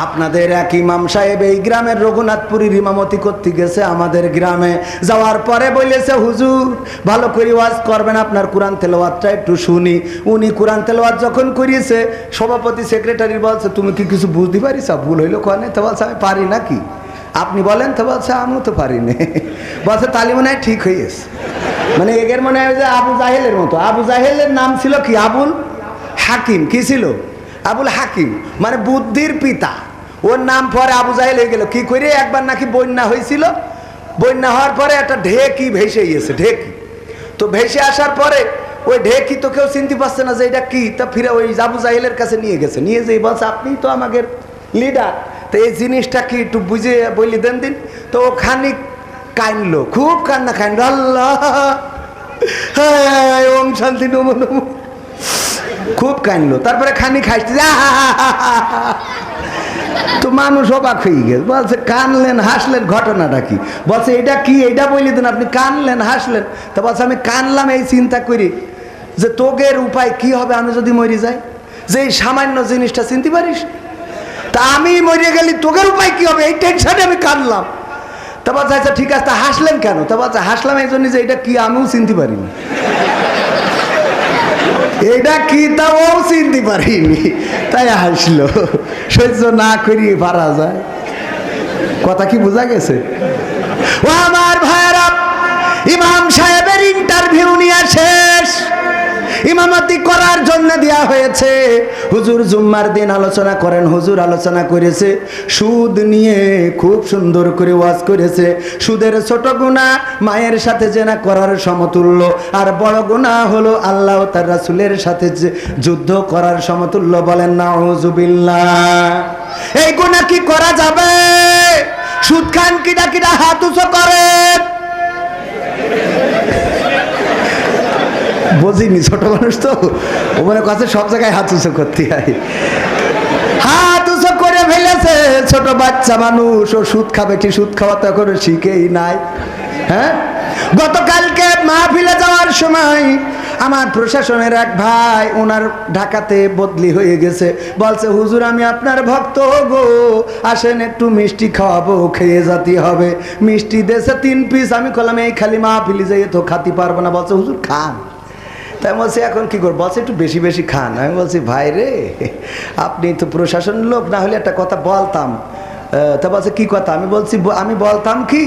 আপনাদের এক ইমাম সাহেব এই গ্রামের রঘুনাথপুরীর ইমামতি করতে গেছে আমাদের গ্রামে। যাওয়ার পরে বলেছে হুজুর ভালো করে ওয়াজ করবেন, আপনার কোরআন তেলাওয়াতটা একটু শুনি। উনি কোরআন তেলাওয়াত যখন করিয়েছে, সভাপতি সেক্রেটারি বলছে তুমি কি কিছু বুঝতে পারিস? ভুল হইলো কনে? তো বলছে আমি পারি নাকি, আপনি বলেন। তো বলছে আমিও তো পারি না। বলছে তালি মনে হয় ঠিক হয়েছে। মানে এগের মনে হয় যে আবু জাহেলের মতো। আবু জাহেলের নাম ছিল কি? আবুল হাকিম। কি ছিল? আবুল হাকিম, মানে বুদ্ধির পিতা। ওর নাম পরে আবু জাহেল হয়ে গেল। কি করে? একবার নাকি বন্যা হয়েছিল, বন্যা হওয়ার পরে একটা ঢেকি ভেসে গিয়েছে। ঢেকি তো ভেসে আসার পরে ওই ঢেকি তো কেউ চিনতে পারছে না যে এটা কি। তা ফিরে ওই আবু জাহেলের কাছে নিয়ে গেছে, নিয়ে যেয়ে বলছে আপনি তো আমাদের লিডার, তো এই জিনিসটা কি একটু বুঝে বলি দেন দিন। তো ও খানিক কাঁদলো, খুব কান্না কাঁদলো, আল্লাহ হ্যাঁ ওম শান্তি নমো নমো, খুব কাঁদলো। তারপরে খানিক হাসতে, তো মানুষ অবাক হয়ে গেছে, বলছে কানলেন হাসলেন ঘটনাটা কি? বলছে এটা কি, এটা বলে দেন আপনি কানলেন হাসলেন। তা বলছে আমি কানলাম এই চিন্তা করি যে তোগের উপায় কি হবে আমি যদি মরে যাই, যে এই সামান্য জিনিসটা চিনতে পারিস, তা আমি মরে গেলি তোগের উপায় কি হবে এই টেনশনে আমি কানলাম। তা বলছে আচ্ছা ঠিক আছে, তা হাসলেন কেন? তা বলছে হাসলাম এই জন্য যে এটা কি আমিও চিনতে পারিনি। এটা কি তাও চিনতে পারিনি, তাই হাসলো। সহ্য না করিয়ে পারা যায়? কথা কি বোঝা গেছে? ও আমার ভাইরা, ইমাম সাহেবের ইন্টারভিউ নিয়ে শেষ, ইমামতি করার জন্য দেয়া হয়েছে। হুজুর জুম্মার দিন আলোচনা করেন। হুজুর আলোচনা করেছে সুদ নিয়ে, খুব সুন্দর করে ওয়াজ করেছে। সুদের ছোট গুনাহ মায়ের সাথে জেনা করার সমতুল্য, আর বড় গুনাহ হলো আল্লাহ তার রাসূলের সাথে যুদ্ধ করার সমতুল্য। বলেন নাউযুবিল্লাহ। এই গুনাহ কি করা যাবে? সুদ খান কিডা কিডা হাত উঁচু করেন। বুঝিনি, ছোট মানুষ তো ওখানে কাছে সব জায়গায় হাত উঁচু করতে হয়। হাত উঁচু করে ফেলেছে ছোট বাচ্চা মানুষ। ও সুদ খাবে কি? সুদ খাওয়া তো এখনো শিখেই নাই। হ্যাঁ, গতকালকে মাহফিলে যাওয়ার সময় আমার প্রশাসনের এক ভাই, ওনার ঢাকাতে বদলি হয়ে গেছে, বলছে হুজুর আমি আপনার ভক্ত গো, আসেন একটু মিষ্টি খাওয়াবো, খেয়ে যেতে হবে। মিষ্টি দেশে 3 পিস। আমি বললাম এই খালি মাহফিলে যাই তো খাতে পারবো না। বলছে হুজুর খান। তাই বলছি এখন কি করবো? বলছে একটু বেশি বেশি খান। আমি বলছি ভাই রে, আপনি তো প্রশাসনের লোক, না হলে একটা কথা বলতাম। তা বলছে কি কথা? আমি বলছি আমি বলতাম কি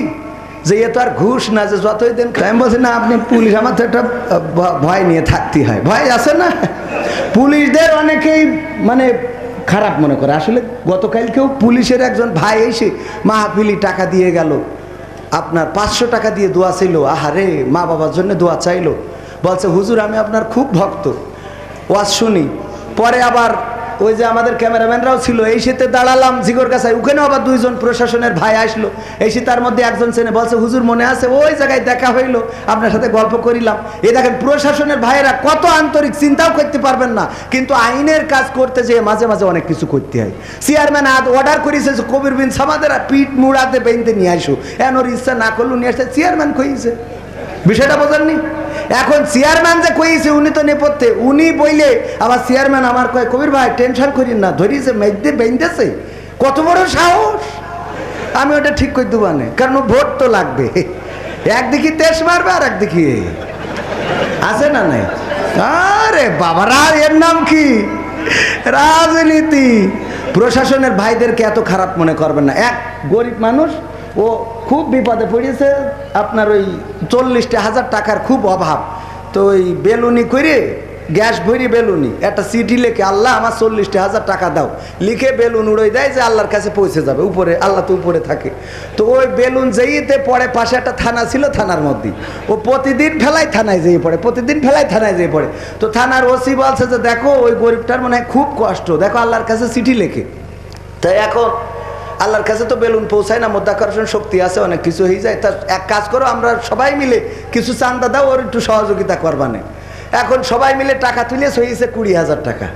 যে এ তো আর ঘুষ না যে যতই দেন। আমি বলছি না আপনি পুলিশ, আমার তো একটা ভয় নিয়ে থাকতে হয়। ভয় আছে না? পুলিশদের অনেকেই মানে খারাপ মনে করে। আসলে গতকালকেও পুলিশের একজন ভাই এসে মাহফিলি টাকা দিয়ে গেল, আপনার 500 টাকা দিয়ে দোয়া ছিল। আহারে, মা বাবার জন্য দোয়া চাইলো। বলছে হুজুর আমি আপনার খুব ভক্ত, ওয়াজ শুনি। পরে আবার ওই যে আমাদের ক্যামেরাম্যানরাও ছিল, এই শীতে দাঁড়ালাম জিগর কাছে, ওখানেও আবার দুইজন প্রশাসনের ভাই আসলো। এই তার মধ্যে একজন চেনে, বলছে হুজুর মনে আছে ওই জায়গায় দেখা হইলো, আপনার সাথে গল্প করিলাম। এই দেখেন প্রশাসনের ভাইয়েরা কত আন্তরিক, চিন্তাও করতে পারবেন না, কিন্তু আইনের কাজ করতে যেয়ে মাঝে মাঝে অনেক কিছু করতে হয়। চেয়ারম্যান অর্ডার করেছে কবির বিন সামাদের পিঠ মুড়াতে বেঁধে নিয়ে আসো, এন ওর ইচ্ছা না করলো নিয়ে আসতে, চেয়ারম্যান কইছে। বিষয়টা বোঝেননি? এখন চেয়ারম্যান যে কইছে উনি তো নেপথ্যে, উনি বইলে আবার চেয়ারম্যান আমার কয় কবির ভাই টেনশন করিন না, ধরিয়েছে মেঘদে বেঁধেছে, কত বড় সাহস। আমি ওটা ঠিক করে দেবো না, কারণ ভোট তো লাগবে, একদিকে তেজ মারবে আর একদিকে আছে না নাই। আরে বাবারা এর নাম কি রাজনীতি। প্রশাসনের ভাইদেরকে এত খারাপ মনে করবেন না। এক গরিব মানুষ, ও খুব বিপদে পড়েছে, আপনার ওই 40,000 টাকার খুব অভাব, তো ওই বেলুনি করে গ্যাস ভরি বেলুনি একটা চিঠি লিখে আল্লাহ আমার 40,000 টাকা দাও লিখে বেলুন উড়ে দেয় যে আল্লাহর কাছে পৌঁছে যাবে, উপরে আল্লাহ তো উপরে থাকে। তো ওই বেলুন যেইতে পড়ে, পাশে একটা থানা ছিল, থানার মধ্যে ও প্রতিদিন ফেলায় থানায় যেয়ে পড়ে, প্রতিদিন ফেলায় থানায় যেয়ে পড়ে। তো থানার ওসি বলছে যে দেখো ওই গরিবটার মনে হয় খুব কষ্ট, দেখো আল্লাহর কাছে চিঠি লেখে। তাই এখন আল্লাহর কাছে তো বেলুন পৌঁছায় না, মধ্যাকর্ষণ শক্তি আছে, অনেক কিছু হয়ে যায়। তা এক কাজ করো, আমরা সবাই মিলে কিছু চান্দা দাও, ওর একটু সহযোগিতা করবানে। এখন সবাই মিলে টাকা তুলে হয়েছে 20,000 টাকা।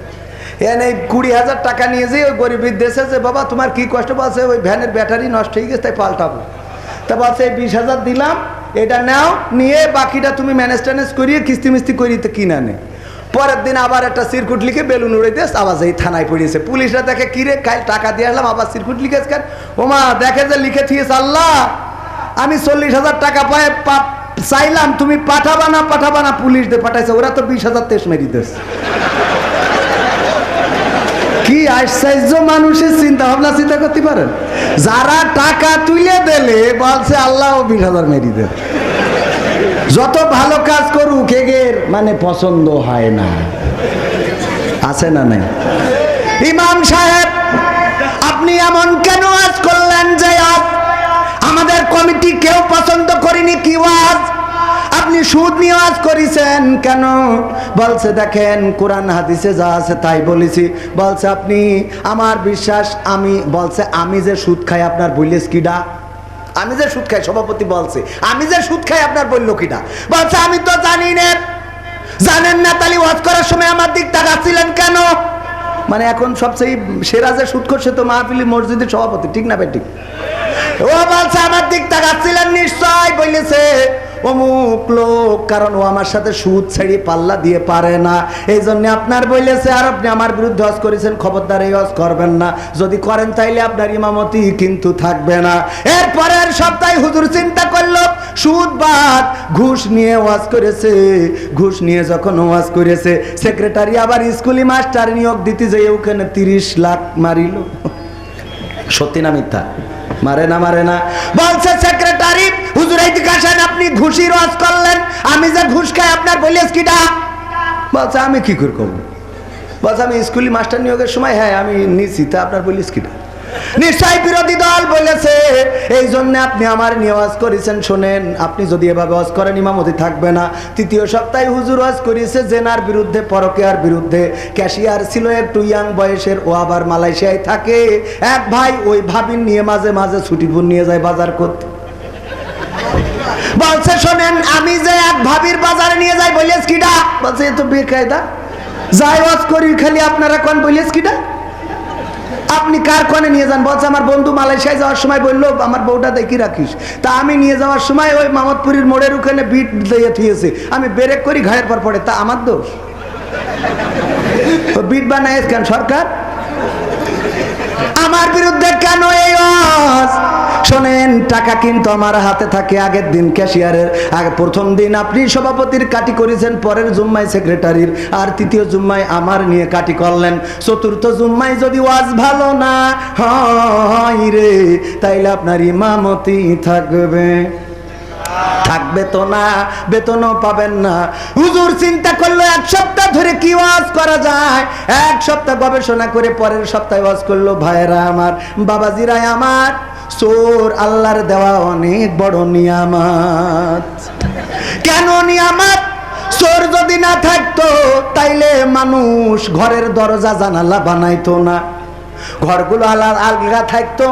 এই 20,000 টাকা নিয়ে যেয়ে ওই গরিবের দেশে যে বাবা তোমার কি কষ্ট, বলছে ওই ভ্যানের ব্যাটারি নষ্ট হয়ে গেছে তাই পাল্টাবো। তা বলছে 20,000 দিলাম, এটা নাও, নিয়ে বাকিটা তুমি ম্যানেজ ট্যানেজ করিয়ে কিস্তি মিস্তি করিতে কিনা নে। পরের দিন আবার একটা সিরকুট লিখে বেলুন উড়ে দিস, আবার এই থানায় পড়িয়েছে। পুলিশরা দেখে কিরে কাল টাকা দিয়ে আসলাম, আবার সিরকুট লিখেছ কেন? ওমা দেখে যে লিখে থিয়েছ আল্লাহ আমি 40,000 টাকা পায় চাইলাম, তুমি পাঠাবা না, পুলিশ দিয়ে পাঠাইছে, ওরা তো 20,000 তেজ মেরি দেশ। কি আশ্চর্য মানুষের চিন্তা ভাবনা, চিন্তা করতে পারেন? যারা টাকা তুলে দিলে বলছে আল্লাহ 20,000 মেরি দেয়। যত ভালো কাজ করুক এগের মানে পছন্দ হয় না, আছে না নাই? ইমাম সাহেব আপনি এমন কেন আজ করলেন যে আজ আমাদের কমিটি কেউ পছন্দ করেনি, কি ওয়াজ আপনি সুদ নিয়ে ওয়াজ করেছেন কেন? বলছে দেখেন কোরআন হাদিসে যা আছে তাই বলেছি। বলছে আপনি আমার বিশ্বাস, আমি বলছে আমি যে সুদ খাই আপনার বললেস কিডা? আমি যে সুদ খাই, সভাপতি বলছে আমি যে সুদ খাই আপনার বললো কিনা? বলছে আমি তো জানি না। জানেন না তাহলে ওয়াজ করার সময় আমার দিক তাকাচ্ছিলেন কেন? মানে এখন সবচেয়ে সেরা যে সুদ করছে তো মাহফিলি মসজিদের সভাপতি, ঠিক না ভাই? ঠিক। ও বলছে আমার দিক তাকাচ্ছিলেন নিশ্চয়, বলেছে অমুক লোক, কারণ ও আমার সাথে সুদ ছেড়ে পাল্লা দিয়ে পারে না, এই জন্য আপনার বলেছে। আর আপনি আমার বিরুদ্ধে হজ করেছেন, খবরদার এই হজ করবেন না, যদি করেন তাইলে আপনার ইমামতি কিন্তু থাকবে না। এরপরের সপ্তাহে হুজুর চিন্তা করলো সুদ বাদ, ঘুষ নিয়ে ওয়াজ করেছে। ঘুষ নিয়ে যখন ওয়াজ করেছে, সেক্রেটারি আবার স্কুলি মাস্টার নিয়োগ দিতে যেয়ে ওখানে 30 লাখ মারিল। সত্যি না মিথ্যা? মারে না বলছে সেক্রেটারি হুজুর এইদিকে আসেন, আপনি ঘুষির ওয়াজ করলেন, আমি যে ঘুষ খাই আপনার বলিস কিটা? বলছে আমি কি করে করবো? বলছে আমি স্কুলি মাস্টার নিয়োগের সময় হ্যাঁ আমি নিছি, তা আপনার বলিস কিটা? নিশ্চয় বিরোধী দল বলেছে, এই জন্য আপনি আমার নিয়ে ওয়াজ করেছেন। শোনেন, আপনি যদি এভাবে ওয়াজ করেন ইমামতি থাকবে না। তৃতীয় সপ্তাহে হুজুর ওয়াজ করেছে জেনার বিরুদ্ধে, পরকীয়ার বিরুদ্ধে। ক্যাশিয়ার ছিল একটু ইয়াং বয়সের, ও আবার মালয়েশিয়ায় থাকে। এক ভাই ওই ভাবিন নিয়ে মাঝে মাঝে ছুটিপুর নিয়ে যায় বাজার করতে। বলছে শোনেন, আমি যে এক ভাবির বাজারে নিয়ে যাই বলিস কিটা? বলছে এ তো বেকায়দা, যাই ওয়াজ করি খালি আপনারা কোন বলিস কিটা? আপনি কার কোণে নিয়ে যান? বলছে আমার বন্ধু মালয়েশিয়ায় যাওয়ার সময় বললো আমার বউটা দেখি রাখিস। তা আমি নিয়ে যাওয়ার সময় ওই মামদপুরের মোড়ের ওখানে বিট দিয়ে থিয়েছে, আমি ব্রেক করি ঘায়ের পর পড়ে, তা আমার দোষ? বিট বানায় কেন সরকার? আমার বিরুদ্ধে কেন এই ওয়াজ? শোনেন, টাকা কিন্তু আমার হাতে থাকে আগের দিন ক্যাশিয়ারের। আগে প্রথম দিন আপনি সভাপতির কাটি করেছেন, পরের জুম্মায় সেক্রেটারির, আর তৃতীয় জুম্মায় আমার নিয়ে কাটি করলেন। চতুর্থ জুম্মায় যদি ওয়াজ ভালো না হয় রে, তাইলে আপনার ইমামতি থাকবে তো না, বেতনও পাবেন না। হুজুর চিন্তা করলো এক সপ্তাহ ধরে কি ওয়াজ করা যায়। এক সপ্তাহ গবেষণা করে পরের সপ্তাহে ওয়াজ করলো ভাইরা আমার, বাবাজিরাই আমার, চোর আল্লাহর দেওয়া অনেক বড় নিয়ামত। কেন নিয়ামত? চোর যদি না থাকতো তাইলে মানুষ ঘরের দরজা জানালা বানাইতো না, ঘরগুলো আলগা থাকতো,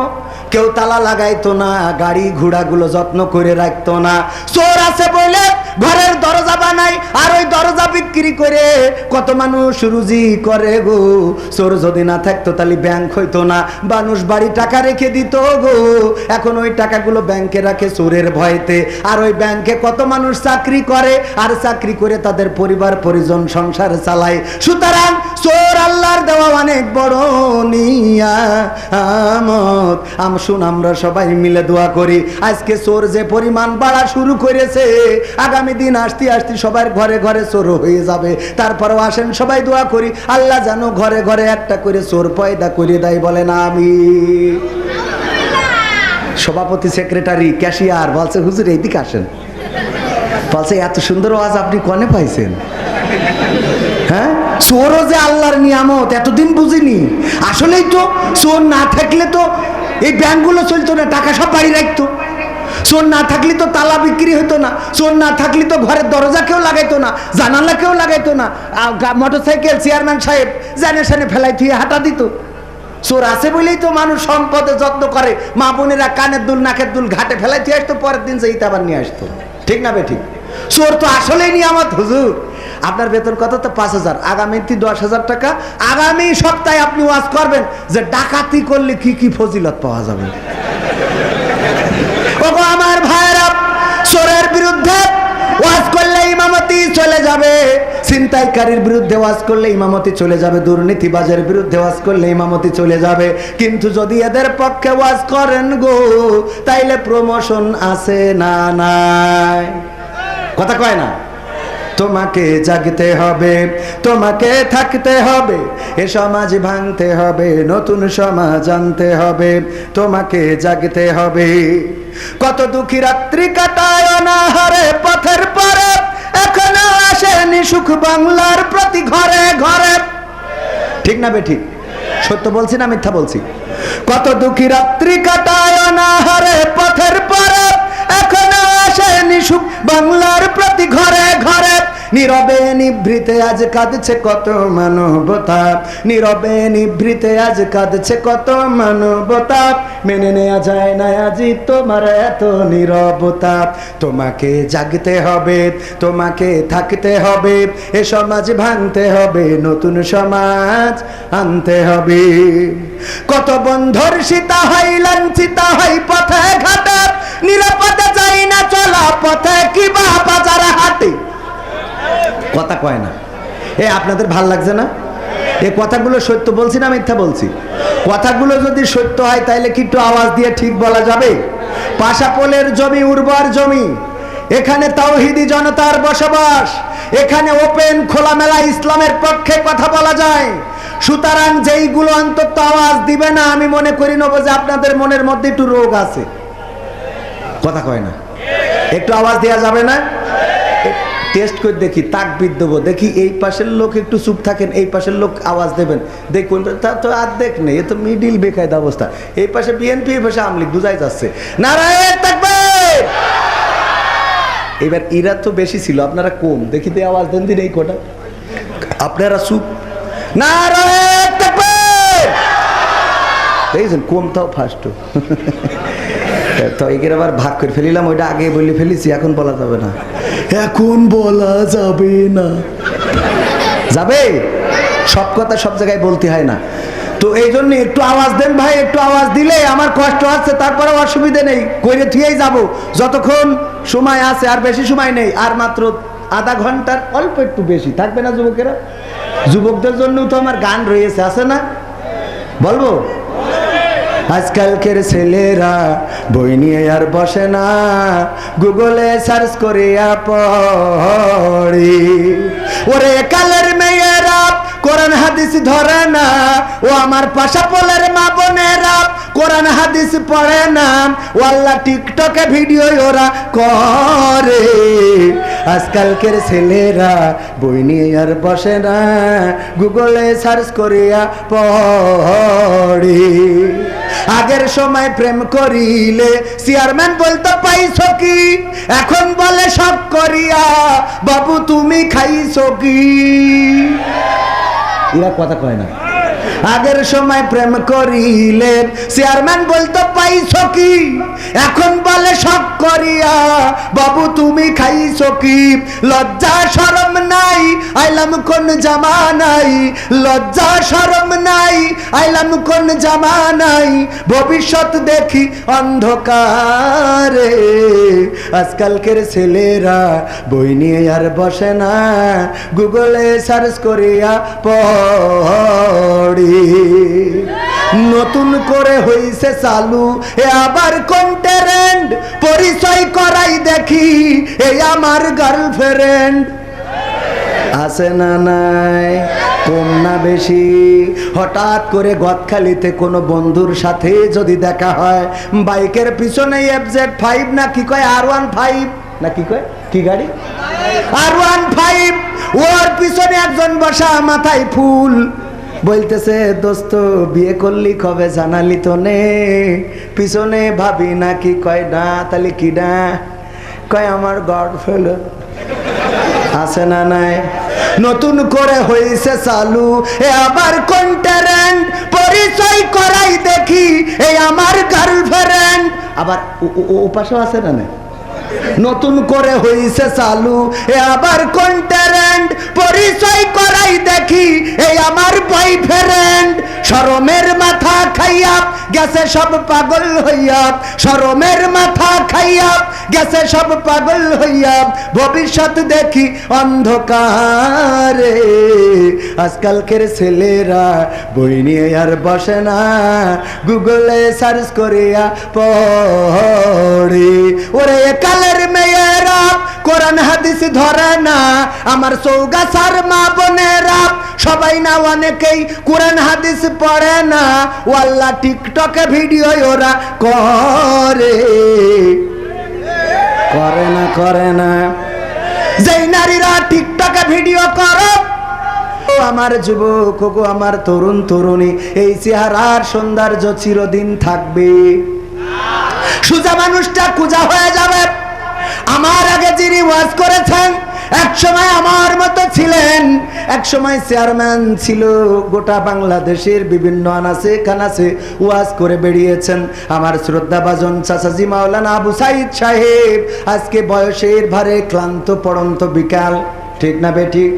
কেউ তালা লাগাইতো না, গাড়ি ঘোড়াগুলো যত্ন করে রাখতো না। চোর আছে বলে ঘরের দরজা বানাই, আর ওই দরজা বিক্রি করে কত মানুষ রুজি করে গো। চোর যদি না থাকতো তাহলে ব্যাংক হইতো না, মানুষ বাড়ি টাকা রেখে দিত গো। এখন ওই টাকাগুলো ব্যাংকে রাখে চোরের ভয়তে, আর ওই ব্যাংকে কত মানুষ চাকরি করে, আর চাকরি করে তাদের পরিবার পরিজন সংসার চালায়। সুতরাং চোর আল্লাহর দেওয়া অনেক বড় নিয়ামত। আসুন আমরা সবাই মিলে দোয়া করি, আজকে চোর যে পরিমাণ বাড়া শুরু করেছে, আগামী দিন আসতে আসতে সবার ঘরে ঘরে চোর হয়ে যাবে। তারপরেও আসেন সবাই দোয়া করি, আল্লাহ যেন ঘরে ঘরে একটা করে চোর পয়দা করে দেয়, বলেন আমিন। সভাপতি, সেক্রেটারি, ক্যাশিয়ার বলছে হুজুর এইদিকে আসেন। বলছে এত সুন্দর আওয়াজ আপনি কনে পাইছেন? হ্যাঁ, চোরও যে আল্লাহর নিয়ামত এতদিন বুঝিনি। আসলেই তো চোর না থাকলে তো এই ব্যাংকগুলো চলতো না, টাকা সব বাড়ি রাখতো। চোর না থাকলে তো তালা বিক্রি হতো না, চোর না থাকলে তো ঘরের দরজা কেউ লাগাইতো না, জানালা কেউ লাগাইতো না, মোটরসাইকেল চেয়ারম্যান সাহেব জানে সানে ফেলাই থুয়ে হাঁটা দিত। চোর আছে বলেই তো মানুষ সম্পদে যত্ন করে, মা বোনেরা কানের দুল নাকের দুল ঘাটে ফেলাই দিয়ে আসতো, পরের দিন যেই আবার নিয়ে আসতো। ঠিক না বে ঠিক? চোর তো আসলেই নিয়ামত। হুজুর আপনার বেতন কত? তো 5,000, আগামী 10,000 টাকা। আগামী সপ্তাহে আপনি ওয়াজ করবেন যে ডাকাতি করলে কি কি ফজিলত পাওয়া যাবে। ওগো আমার ভাইরা, চোরের বিরুদ্ধে ওয়াজ করলে ইমামতি চলে যাবে, ছিনতাইকারীর বিরুদ্ধে ওয়াজ করলে ইমামতি চলে যাবে, দুর্নীতিবাজের বিরুদ্ধে ওয়াজ করলে ইমামতি চলে যাবে। কিন্তু যদি এদের পক্ষে ওয়াজ করেন গো, তাইলে প্রমোশন আছে না নাই? কথা কয় না? তোমাকে জাগতে হবে, তোমাকে থাকতে হবে, এ সমাজ ভাঙতে হবে, নতুন সমাজ আনতে হবে, তোমাকে জাগতে হবে। কত দুঃখী রাত্রি কাটায় অনাহারে পথের পরে, এখনো আসেনি সুখ বাংলার প্রতি ঘরে ঘরে। ঠিক না বেঠিক? সত্য বলছি না মিথ্যা বলছি? কত দুঃখী রাত্রি কাটায় অনাহারে পথের পরে, এখনো আসেনি সুখ বাংলার প্রতি ঘরে ঘরে। নীরবে নিভৃতে আজ কাঁদছে কত মানবতা, নীরবে নিভৃতে আজ কাঁদছে কত মানবতা। মেনে নেওয়া যায় না আজি তোমার এত নীরবতা। তোমাকে জাগতে হবে, তোমাকে থাকতে হবে, এ সমাজ ভাঙতে হবে, নতুন সমাজ আনতে হবে। কত বন্ধুর সীতা হয় লাঞ্ছিতা হয় পথে ঘাটে, নিরাপদে যাই না চলা পথে কিবা বাজার হাটে। কথা কয় না? এ আপনাদের ভাল লাগছে না? এই কথাগুলো সত্য বলছি না মিথ্যা বলছি? কথাগুলো যদি সত্য হয় তাইলে কি একটু আওয়াজ দিয়ে ঠিক বলা যাবে? পাশাপোলের জমি উর্বর জমি, এখানে তাওহীদি জনতার বসবাস, এখানে ওপেন খোলামেলা ইসলামের পক্ষে কথা বলা যায়। সুতরাং যেইগুলো অন্তত আওয়াজ দিবে না, আমি মনে করি নেবো যে আপনাদের মনের মধ্যে একটু রোগ আছে। কথা কয় না? একটু আওয়াজ দেওয়া যাবে না? টেস্ট করে দেখি, তাকবীর দেবো, দেখি এই পাশের লোক একটু চুপ থাকেন, এই পাশের লোক আওয়াজ দেবেন, দেখুন তা তো অর্ধেক নেই, এ তো মিডিল বেকায়দা অবস্থা। এই পাশে বিএনপি, এই পাশে আওয়ামী লীগ, বুঝাই যাচ্ছে। নারায়ে তাকবীর। এবার এরা তো বেশি ছিল, আপনারা কম, দেখি তো আওয়াজ দেন দিন এই কোটা। আপনারা চুপ। নারায়ে তাকবীর। দেখছেন কমটাও ফার্স্ট। তো এগের আবার ভাগ করে ফেলিলাম, ওইটা আগে বলে ফেলেছি, এখন বলা যাবে না। এখন বলা যাবে না। যাবে? সব কথা সব জায়গায় বলতে হয় না। তো এই জন্য একটু আওয়াজ দেন ভাই, একটু আওয়াজ দিলে আমার কষ্ট আছে, তারপরে অসুবিধে নেই, কইরে থুয়েই যাবো যতক্ষণ সময় আছে। আর বেশি সময় নেই, আর মাত্র আধা ঘন্টার অল্প একটু বেশি থাকবে না যুবকেরা? যুবকদের জন্য তো আমার গান রয়েছে, আছে না? বলবো? আজকালকের ছেলেরা বই নিয়ে আর বসে না, গুগলে সার্চ করিয়া পড়ি। ওরে কালের মেয়েরা কোরআন হাদিস ধরে না, ও আমার পাশাপোলের মা বোনেরা কোরআন হাদিস পড়ে না, ও আল্লাহ টিকটকে ভিডিও ওরা করে। আজকালকের ছেলেরা বই নিয়ে আর বসে না, গুগলে সার্চ করিয়া পড়ি। আগে আগের সময় প্রেম করিলে চেয়ারম্যান বলতো পাইছো কি, এখন বলে সব করিয়া বাবু তুমি খাইছো কি। এরা কথা কয় না। আগের সময় প্রেম করিলে চেয়ারম্যান বলতো পাইছো কি, এখন বলে সব করিয়া বাবু তুমি খাইছো কি। লজ্জা শরম নাই আইলাম কোন জামানাই, লজ্জা শরম নাই আইলাম কোন জামানাই, ভবিষ্যৎ দেখি অন্ধকারে। আজকালকের ছেলেরা বই নিয়ে আর বসে না, গুগলে সার্চ করিয়া পড়ি। নতুন করে হইছে চালু এ আবার কোন ট্রেন্ড, পরিচয় করাই দেখি এই আমার গার্লফ্রেন্ড। আছে না নাই, কম না বেশি। হঠাৎ করে গদখালিতে কোনো বন্ধুর সাথে যদি দেখা হয়, বাইকের পিছনে FZ5 না কি কয় R15 না কি কয়, কি গাড়ি R15, ওর পিছনে একজন বসা মাথায় ফুল, বলতেছে দোস্ত বিয়ে করলি কবে জানালি তো নে। পিছনে ভাবি না কি কয় না, তাহলে কি না কয় আমার গার্লফ্রেন্ড। আছে না নাই, নতুন করে হইছে চালু এ আবার কোন ট্রেন্ড, পরিচয় করাই দেখি এই আমার গার্লফ্রেন্ড। আবার ও পাশেও আছে না নাই, নতুন করে হইছে চালু এ আবার কোন ট্রেন্ড, পরিচয় করাই দেখি এই আমার বয়ফ্রেন্ড। শরমের মাথা খাইয়া গেছে সব পাগল হইয়া, শরমের মাথা খাইয়া গেছে সব পাগল হইয়া, ভবিষ্যৎ দেখি অন্ধকারে। আজকালকের ছেলেরা বই নিয়ে আর বসে না, গুগলে সার্চ করিয়া পড়ে। ওরে কালের মেয়েরা কোরআন হাদিস ধরে না, আমার চৌগাছার মা বোনেরা সবাই না অনেকেই কোরআন হাদিস পড়ে না, ওয়াল্লাহ টিকটকে ভিডিও ওরা করে। করে না করে না, যেই নারীরা টিকটকে ভিডিও করে, আমার যুবক গো আমার তরুণ তরুণী, এই চেহারার সৌন্দর্য চিরদিন থাকবে? সোজা মানুষটা কুজা হয়ে যাবে। আমার আগে যিনি ওয়াজ করেছেন এক সময় আমার মতো ছিলেন, এক সময় চেয়ারম্যান ছিল, গোটা বাংলাদেশের বিভিন্ন আনাচে কানাচে ওয়াজ করে বেরিয়েছেন। আমার শ্রদ্ধাভাজন চাচাজি মাওলানা আবু সাইদ সাহেব আজকে বয়সের ভারে ক্লান্ত পড়ন্ত বিকাল, ঠিক না বেঠিক?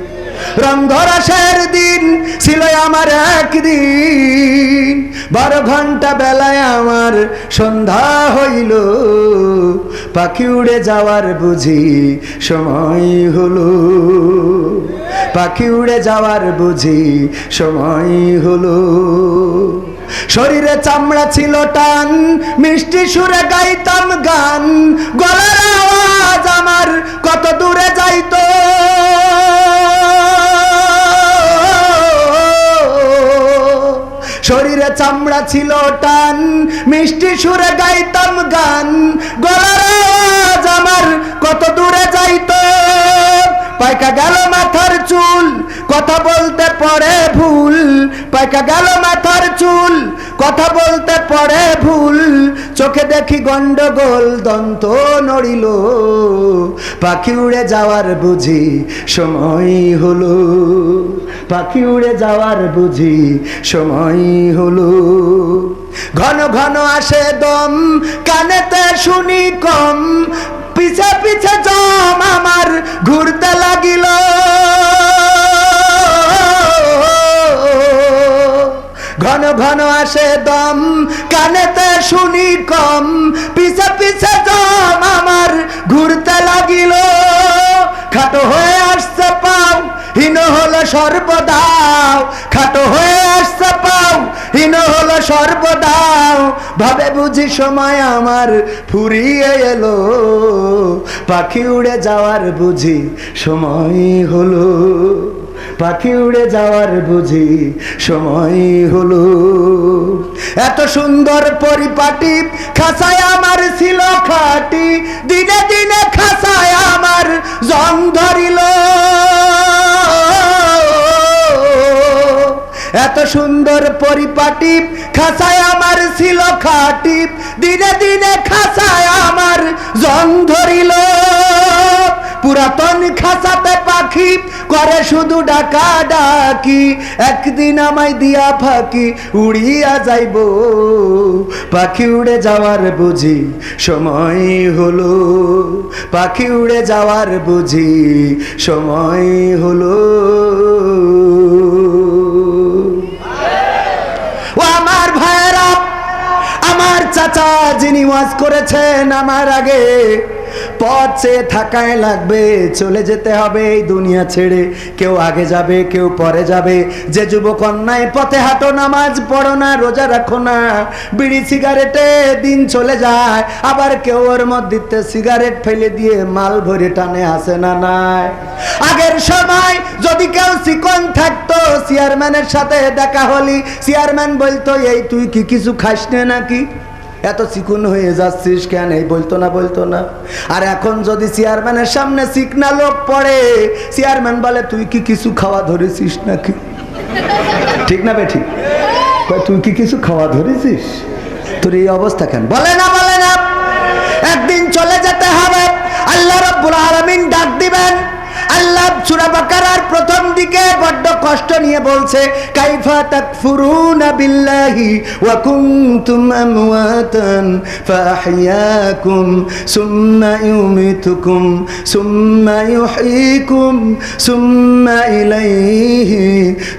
রঙ্গরসের দিন ছিল আমার একদিন, 12 ঘন্টা বেলায় আমার সন্ধ্যা হইল, পাখি উড়ে যাওয়ার বুঝি সময় হলো, পাখি উড়ে যাওয়ার বুঝি সময় হলো। শরীরে চামড়া ছিল টান, মিষ্টি সুরে গাইতাম গান, গলার আওয়াজ আমার কত দূরে যাইতো। শরীরে চামড়া ছিল টান, মিষ্টি সুরে গাইতাম গান, গলার আওয়াজ আমার কত দূরে যাইতো। পাইকা গেল মাথার চুল, কথা বলতে পড়ে ভুল, পাইকা গেল মাথার চুল, কথা বলতে পড়ে ভুল, চোখে দেখি গন্ডগোল, দন্ত নড়িল, পাখি উড়ে যাওয়ার বুঝি সময় হলো, পাখি উড়ে যাওয়ার বুঝি সময় হলো। ঘন ঘন আসে দম, কানেতে শুনি কম, পিছে পিছে জম আমার ঘুরতে লাগিল। ঘন ঘন আসে দম, কানেতে শুনি কম, পিছে পিছে জম আমার ঘুরতে লাগিল। খাটো হয়ে আসছে পাও, হীন হলো সর্বদাও, খাটো হয়ে আসছে পাও, হীন হলো সর্বদাও, ভাবে বুঝি সময় আমার ফুরিয়ে এলো, পাখি উড়ে যাওয়ার বুঝি সময় হলো, পাখি উড়ে যাওয়ার বুঝি সময় হলো। এত সুন্দর পরিপাটি খাসায় আমার ছিল খাটি, দিনে দিনে খাসায় আমার জং ধরিল। এত এত সুন্দর পরিপাটি খাসায় আমার ছিল খাটি, দিনে দিনে খাসায় আমার জং ধরিল। পুরাতন খাসাতে পাখি করে শুধু ডাকা ডাকি, একদিন আমায় দিয়া ফাঁকি উড়িয়া যাইব। পাখি উড়ে যাওয়ার বুঝি সময় হলো, পাখি উড়ে যাওয়ার বুঝি সময় হলো। ও আমার ভাইয়েরা, আমার চাচা যিনি ওয়াজ করেছেন আমার আগে, পথ চেয়ে থাকায় লাগবে, চলে যেতে হবে এই দুনিয়া ছেড়ে। কেউ আগে যাবে, কেউ পরে যাবে। যে যুবক অন্যায় পথে হাঁটো, নামাজ পড়ো না, রোজা রাখো না, বিড়ি সিগারেটে দিন চলে যায়, আবার কেউ ওর মধ্যে সিগারেট ফেলে দিয়ে মাল ভরে টানে, আসে না নাই? আগের সময় যদি কেউ চিকন থাকতো, চেয়ারম্যানের সাথে দেখা হলি, চেয়ারম্যান বলতো এই তুই কি কিছু খাস না নাকি, এত চিকুন হয়ে যাচ্ছিস কেন, এই বলতো না। আর এখন যদি চেয়ারম্যানের সামনে চিকনা লোক পড়ে, চেয়ারম্যান বলে তুই কি কিছু খাওয়া ধরেছিস নাকি? ঠিক না বেঠিক? তুই কি কিছু খাওয়া ধরেছিস? তোর এই অবস্থা কেন? বলে না। একদিন চলে যেতে হবে, আল্লাহ রাব্বুল আলামিন ডাক দিবেন। আল্লাহ সূরা বাকারার প্রথম দিকে বড্ড কষ্ট নিয়ে বলছে, কাইফা তাকফুরুনা বিল্লাহি ওয়া কুনতুম আমওয়াতান ফাআহইয়াকুম সুম্মা ইউমিতুকুম সুম্মা ইউহয়িকুম সুম্মা ইলাইহি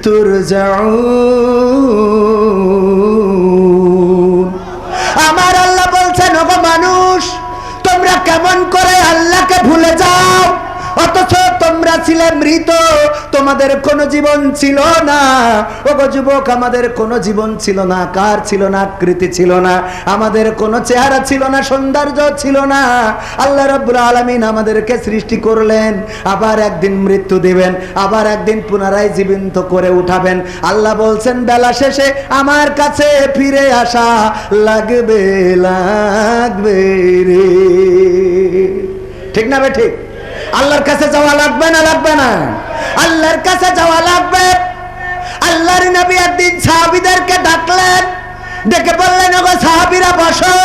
তুরজাউন। আমার আল্লাহ বলছেন, ওগো মানুষ, তোমরা কেমন করে আল্লাহকে ভুলে যাও, অথচ তোমরা ছিলে মৃত, তোমাদের কোনো জীবন ছিল না। ওগো যুবক, আমাদের কোনো জীবন ছিল না, আকার ছিল না, আকৃতি ছিল না, আমাদের কোনো চেহারা ছিল না, সৌন্দর্য ছিল না। আল্লাহ রাব্বুল আলামিন আমাদেরকে সৃষ্টি করলেন, আবার একদিন মৃত্যু দিবেন, আবার একদিন পুনরায় জীবিত করে উঠাবেন। আল্লাহ বলছেন বেলা শেষে আমার কাছে ফিরে আসা লাগবে রে। ঠিক না বে ঠিক? আল্লাহর কাছে যাওয়া লাগবে না? আল্লাহর কাছে যাওয়া লাগবে। আল্লাহর নবী একদিন সাহাবীদেরকে ডাকলেন, ডেকে বললেন, ওগো সাহাবীরা বসো,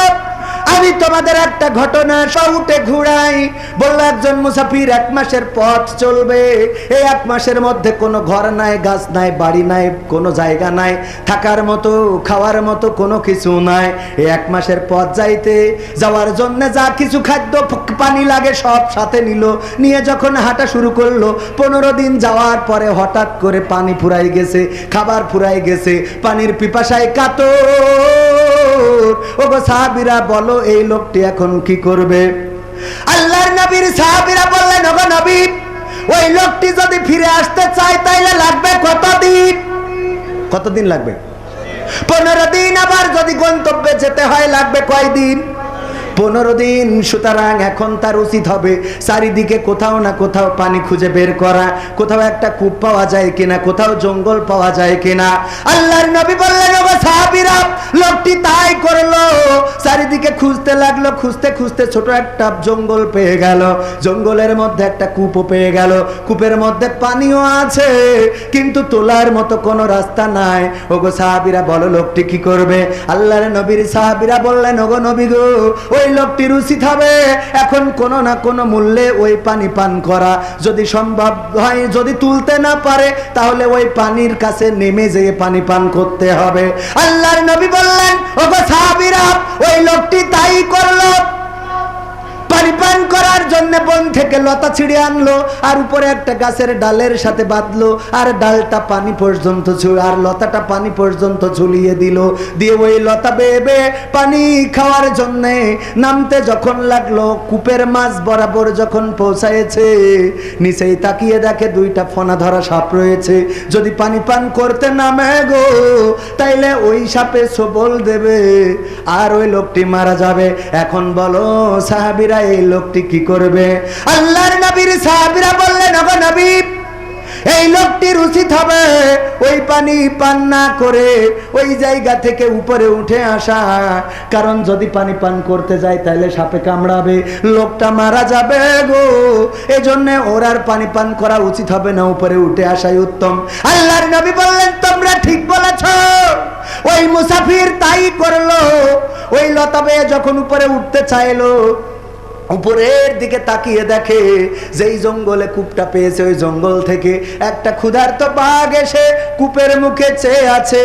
আমি তোমাদের একটা ঘটনা উঠে ঘুরাই। বলল, একজন মুসাফির 1 মাসের পথ চলবে, এই 1 মাসের মধ্যে কোনো ঘর নাই, গাছ নাই, বাড়ি নাই, কোনো জায়গা নাই, থাকার মতো খাওয়ার মতো কোনো কিছু নাই। এই 1 মাসের পথ যাওয়ার জন্য যা কিছু খাদ্য পানি লাগে সব সাথে নিয়ে যখন হাঁটা শুরু করলো, 15 দিন যাওয়ার পরে হঠাৎ করে পানি ফুরাই গেছে, খাবার ফুরাই গেছে, পানির পিপাসায় কাতর। ওগো সাহাবীরা বলো, এই লোকটি এখন কি করবে? আল্লাহর নবীর সাহাবীরা বললেন, ওগো নবী, ওই লোকটি যদি ফিরে আসতে চায় তাইলে লাগবে কতদিন লাগবে? 15 দিন। আবার যদি গন্তব্যে যেতে হয় লাগবে কয়দিন? 15 দিন। সুতরাং এখন তার উচিত হবে চারিদিকে কোথাও না কোথাও পানি খুঁজে বের করা, কোথাও একটা কূপ পাওয়া যায় কিনা, কোথাও জঙ্গল পাওয়া যায় কিনা। আল্লাহর নবী বললেন, ওগো সাহাবীরা, লোকটি তাই করলো, চারিদিকে খুঁজতে লাগলো, খুঁজতে ছোট একটা জঙ্গল পেয়ে গেল, জঙ্গলের মধ্যে একটা কূপও পেয়ে গেল, কূপের মধ্যে পানিও আছে, কিন্তু তোলার মতো কোনো রাস্তা নাই। ওগো সাহাবীরা বলো, লোকটি কি করবে? আল্লাহর নবীর সাহাবীরা বললেন, ওগো নবী গো, ওই লোকটির উচিত হবে এখন কোনো না কোনো মূল্যে ওই পানি পান করা, যদি সম্ভব হয়, যদি তুলতে না পারে তাহলে ওই পানির কাছে নেমে যেয়ে পানি পান করতে হবে। আল্লাহর নবী বললেন, ওগো সাহাবীরা, ওই লোকটি তাই করলো। পানি পান করার জন্য বন থেকে লতা ছিঁড়ে আনলো, আর উপরে একটা গাছের ডালের সাথে বাঁধলো, আর ডালটা পানি পর্যন্ত আর লতাটা পানি পর্যন্ত ঝুলিয়ে দিল, দিয়ে ওই লতা বেয়ে বেয়ে পানি খাওয়ার জন্য নামতে যখন লাগলো, কূপের মাছ বরাবর যখন পৌঁছায়েছে, নিচেই তাকিয়ে দেখে 2টা ফনা ধরা সাপ রয়েছে। যদি পানি পান করতে নামে গো, তাইলে ওই সাপে সবল দেবে আর ওই লোকটি মারা যাবে। এখন বলো সাহাবীরা, এই লোকটি কি করবে? আল্লাহর নবীর সাহাবীরা বললেন, ওগো নবী, এই লোকটির উচিত হবে ওই পানি পান না করে ওই জায়গা থেকে উপরে উঠে আসা, কারণ যদি পানি পান করতে যায় তাহলে সাপে কামড়াবে, লোকটা মারা যাবে গো। এজন্য ওর আর পানি পান করা উচিত হবে না, উপরে উঠে আসাই উত্তম। আল্লাহর নবী বললেন তোমরা ঠিক বলেছ। ওই মুসাফির তাই করলো। ওই লতাবে যখন উপরে উঠতে চাইলো, উপরের দিকে তাকিয়ে দেখে যেই জঙ্গলে কূপটা পেয়েছে ওই জঙ্গল থেকে একটা ক্ষুধার্ত বাঘ এসে কূপের মুখে চেয়ে আছে।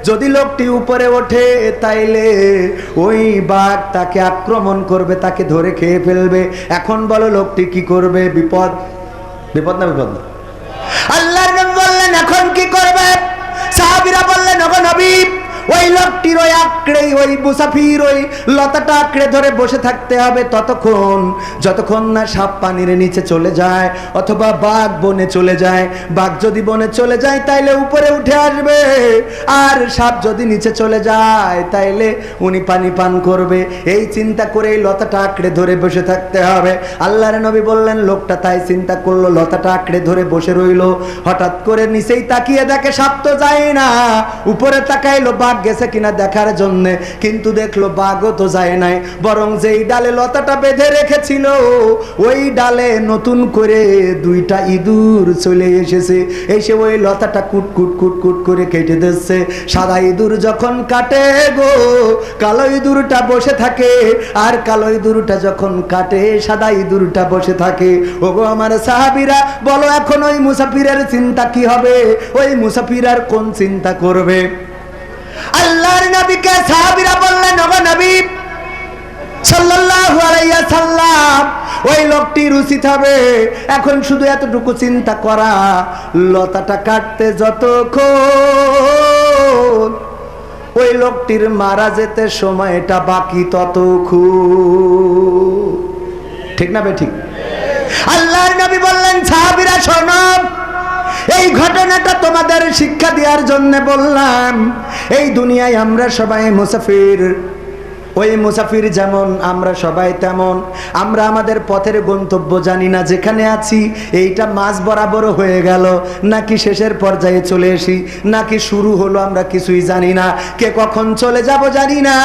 যদি লোকটি উপরে ওঠে তাইলে ওই বাঘ তাকে আক্রমণ করবে, তাকে ধরে খেয়ে ফেলবে। এখন বলো লোকটি কি করবে? বিপদ, বিপদ না বিপদ? আল্লাহর নবী বললেন এখন কি করবে? সাহাবীরা বললেন ওগো নবী, ওই লোকটির ওই আঁকড়েই ওই মুসাফির ওই লতাটা আঁকড়ে ধরে বসে থাকতে হবে ততক্ষণ যতক্ষণ না সাপ পানির নিচে চলে যায় অথবা বাঘ বনে চলে যায়। বাঘ যদি বনে চলে যায় তাইলে উপরে উঠে আসবে, আর সাপ যদি নিচে চলে যায় তাইলে উনি পানি পান করবে। এই চিন্তা করে এই লতাটা আঁকড়ে ধরে বসে থাকতে হবে। আল্লাহর নবী বললেন লোকটা তাই চিন্তা করলো, লতাটা আঁকড়ে ধরে বসে রইলো। হঠাৎ করে নিচেই তাকিয়ে দেখে সাপ তো যায় না, উপরে তাকাইলো বাঘ গেছে কিনা দেখার জন্য, কিন্তু দেখলো বাঘও তো যায় নাই, বরং যেই ডালে লতাটা বেঁধে রেখেছিল ওই ডালে নতুন করে দুইটা ইঁদুর চলে এসেছে। এসে ওই লতাটা কুট কুট কুট কুট করে কেটে দিচ্ছে। সাদা ইঁদুর যখন কাটে গো, কালো ইঁদুরটা বসে থাকে, আর কালো ইঁদুরটা যখন কাটে সাদা ইঁদুরটা বসে থাকে। ওগো আমার সাহাবীরা বলো এখন ওই মুসাফিরের চিন্তা কি হবে? ওই মুসাফির আর কোন চিন্তা করবে? আল্লাহর নবীকে সাহাবীরা বললেন ওগো নবী সাল্লাল্লাহু আলাইহি ওয়াসাল্লাম, ওই লোকটির উচিত হবে এখন শুধু এতটুকু চিন্তা করা, লতাটা কাটতে যতক্ষণ ওই লোকটির মারা যেতে সময়টা বাকি ততক্ষণ। ঠিক না বে ঠিক? আল্লাহর নবী বললেন সাহাবীরা শোনো, এই ঘটনাটা তোমাদের শিক্ষা দেওয়ার জন্য বললাম। এই দুনিয়ায় আমরা সবাই মুসাফির, ওই মুসাফির যেমন আমরা সবাই তেমন। আমরা আমাদের পথের গন্তব্য জানি না, যেখানে আছি এইটা মাঝ বরাবর হয়ে গেল নাকি শেষের পর্যায়ে চলে এসি নাকি শুরু হলো আমরা কিছুই জানি না, কে কখন চলে যাব জানি না।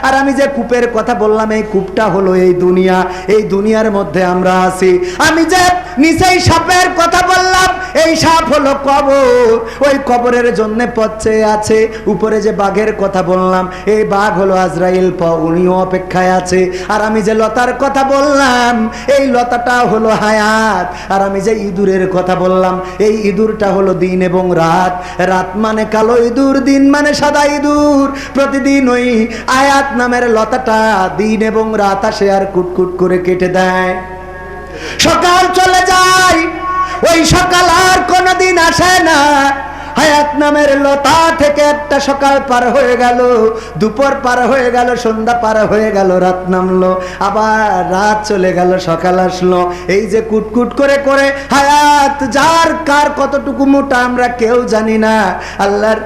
আর আমি যে কূপের কথা বললাম এই কূপটা হলো এই দুনিয়া, এই দুনিয়ার মধ্যে আমরা আছি। আমি যে নিচেই সাপের কথা বললাম এই সাপ হলো কবর, ওই কবরের জন্য পথ চেয়ে আছে। উপরে যে বাঘের কথা বললাম এই বাঘ হলো আজরাইল, উনিও অপেক্ষায় আছে। আর আমি যে লতার কথা বললাম এই লতাটা হলো হায়াত। আর আমি যে ইঁদুরের কথা বললাম এই ইঁদুরটা হলো দিন এবং রাত। রাত মানে কালো ইঁদুর, দিন মানে সাদা ইঁদুর। প্রতিদিন ওই আয়াত নামের লতাটা দিন এবং রাত আসে আর কুটকুট করে কেটে দেয়। সকাল চলে যায়, ওই সকাল আর কোনোদিন আসে না। হায়াত নামের লতা থেকে একটা সকাল পার হয়ে গেল, দুপুর পার হয়ে গেল, সন্ধ্যা পার হয়ে গেল, রাত নামলো, আবার রাত চলে গেল, সকাল আসলো। এই যে কুটকুট করে করে হায়াত যার কার কতটুকু মোটা আমরা কেউ জানি না। আল্লাহর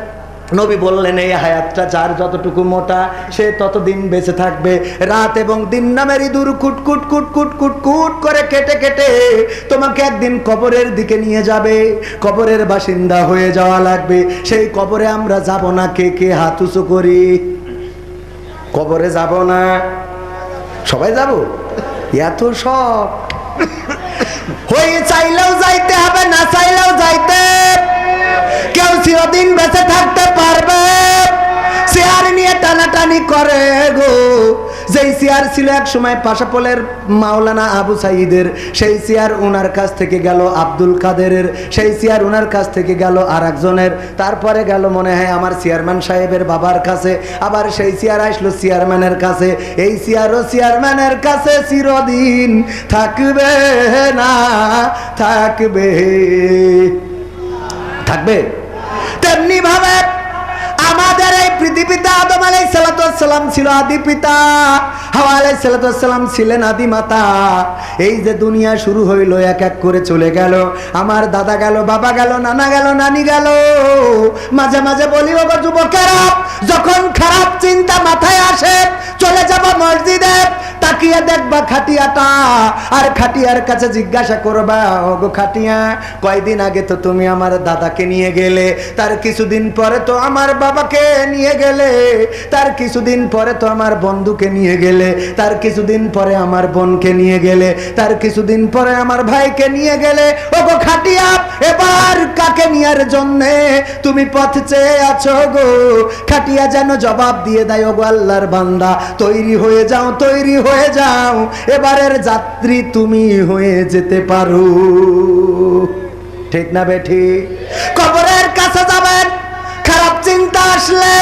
নবী বললেন এই হায়াতটা যার যতটুকু মোটা সে ততদিন বেঁচে থাকবে। রাত এবং দিন নামের ইঁদুর কুটকুট কুটকুট কুটকুট করে কেটে কেটে তোমাকে একদিন কবরের দিকে নিয়ে যাবে, কবরের বাসিন্দা হয়ে যাওয়া লাগবে। সেই কবরে আমরা যাব না, কে কে হাত উঁচু করি? কবরে যাব না, সবাই যাব? এত সব হয়ে চাইলেও যাইতে হবে, না চাইলেও যাইতে। কেউ চিরদিন বেঁচে থাকতে পারবে? চেয়ার নিয়ে টানাটানি করে গো। যেই চেয়ার ছিল এক সময় পাশাপোলের মাওলানা আবু সাইদের, সেই চেয়ার ওনার কাছ থেকে গেল আব্দুল কাদেরের, সেই চেয়ার ওনার কাছ থেকে গেল আর একজনের, তারপরে গেল মনে হয় আমার চেয়ারম্যান সাহেবের বাবার কাছে, আবার সেই চেয়ার আসলো চেয়ারম্যানের কাছে। এই চেয়ারও চেয়ারম্যানের কাছে চিরদিন থাকবে না থাকবে? থাকবে। তেমনি ভাবে আমাদের এই পৃথিবীতে আদম আলাইহিস সালাম ছিল আদি পিতা, হাওয়া আলাইহিস সালাম ছিলেন আদি মাতা। এই যে দুনিয়া শুরু হইলো এক এক করে চলে গেল, আমার দাদা গেল, বাবা গেল, নানা গেল, নানি গেল। মাঝে মাঝে বলি ওগো যুবকেরা, যখন খারাপ চিন্তা মাথায় আসে চলে যাব মসজিদে, তাকে তাকিয়ে দেখবা খাটিয়াটা, আর খাটিয়ার কাছে জিজ্ঞাসা করবা, ওগো খাটিয়া, কয়দিন আগে তো তুমি আমার দাদাকে নিয়ে গেলে, তার কিছুদিন পরে তো আমার বাবাকে নিয়ে গেলে, তার কিছুদিন পরে তো আমার বন্ধুকে নিয়ে গেলে, তার কিছুদিন পরে আমার বোনকে নিয়ে গেলে, তার কিছুদিন পরে আমার ভাইকে নিয়ে গেলে। ওগো খাটিয়া, এবার কাকে নেয়ার জন্যে তুমি পথ চেয়ে আছো গো? খাটিয়া যেন জবাব দিয়ে দেয়, ওগো আল্লাহর বান্দা, তৈরি হয়ে যাও, তৈরি হয়ে যাও, এবারের যাত্রী তুমি হয়ে যেতে পারো। ঠিক না বেঠি? কবরের কাছে যাবেন, খারাপ চিন্তা আসলে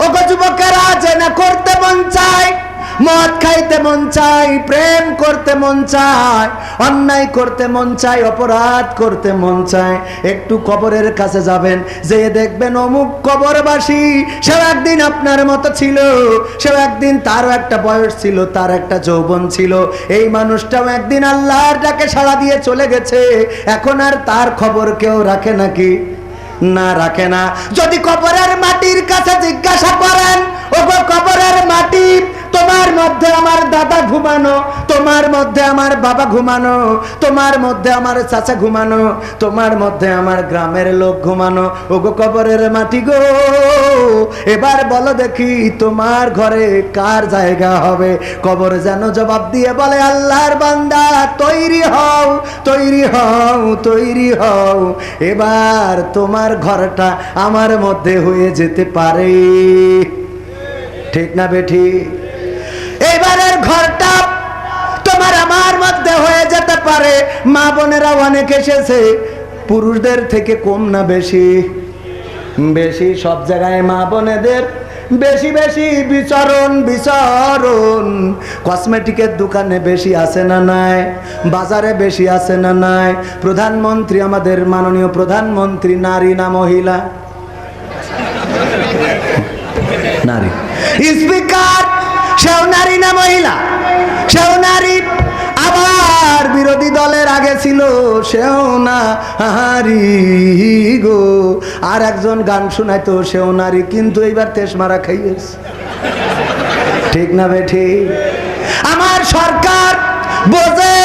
ওগো যুবকেরা, জেনা করতে মন চায়, মদ খাইতে মন চায়, প্রেম করতে মন চায়, অন্যায় করতে মন চায়, অপরাধ করতে মন চায়, একটু কবরের কাছে যাবেন, যে দেখবেন অমুক কবরবাসী, সেও একদিন আপনার মতো ছিল, সেও একদিন, তারও একটা বয়স ছিল, তার একটা যৌবন ছিল, এই মানুষটাও একদিন আল্লাহর ডাকে সাড়া দিয়ে চলে গেছে, এখন আর তার খবর কেউ রাখে নাকি? না, রাখে না। যদি কবরের মাটির কাছে জিজ্ঞাসা করেন, ওগো কবরের মাটি, তোমার মধ্যে আমার দাদা ঘুমানো, তোমার মধ্যে আমার বাবা ঘুমানো, তোমার মধ্যে আমার চাচা ঘুমানো, তোমার মধ্যে আমার গ্রামের লোক ঘুমানো, ওগো কবরের মাটি গো, এবার বলো দেখি তোমার ঘরে কার জায়গা হবে? কবর যেন জবাব দিয়ে বলে, আল্লাহর বান্দা, তৈরি হও, তৈরি হও, তৈরি হও, এবার তোমার ঘরটা আমার মধ্যে হয়ে যেতে পারে। ঠিক না বেঠি? এবারের ঘরটা তোমার আমার মধ্যে হয়ে যেতে পারে। মা বোনেরা অনেক এসেছে, পুরুষদের থেকে কম না বেশি? বেশি। সব জায়গায় মা বোনেদের বেশি বেশি বিচরণ, বিচরণ। কসমেটিকের দোকানে বেশি আছে না নাই? বাজারে বেশি আছে না নাই? প্রধানমন্ত্রী, আমাদের মাননীয় প্রধানমন্ত্রী নারী না মহিলা? নারী। স্পিকার, সেও নারী না মহিলা? সেও নারী। আবার বিরোধী দলের আগে ছিল, সেও নারী গো। আর একজন গান শোনাইতো, সেও নারী, কিন্তু এইবার তেজ মারা খাইয়েছে। ঠিক না বেঠি? আমার সরকার বোঝে,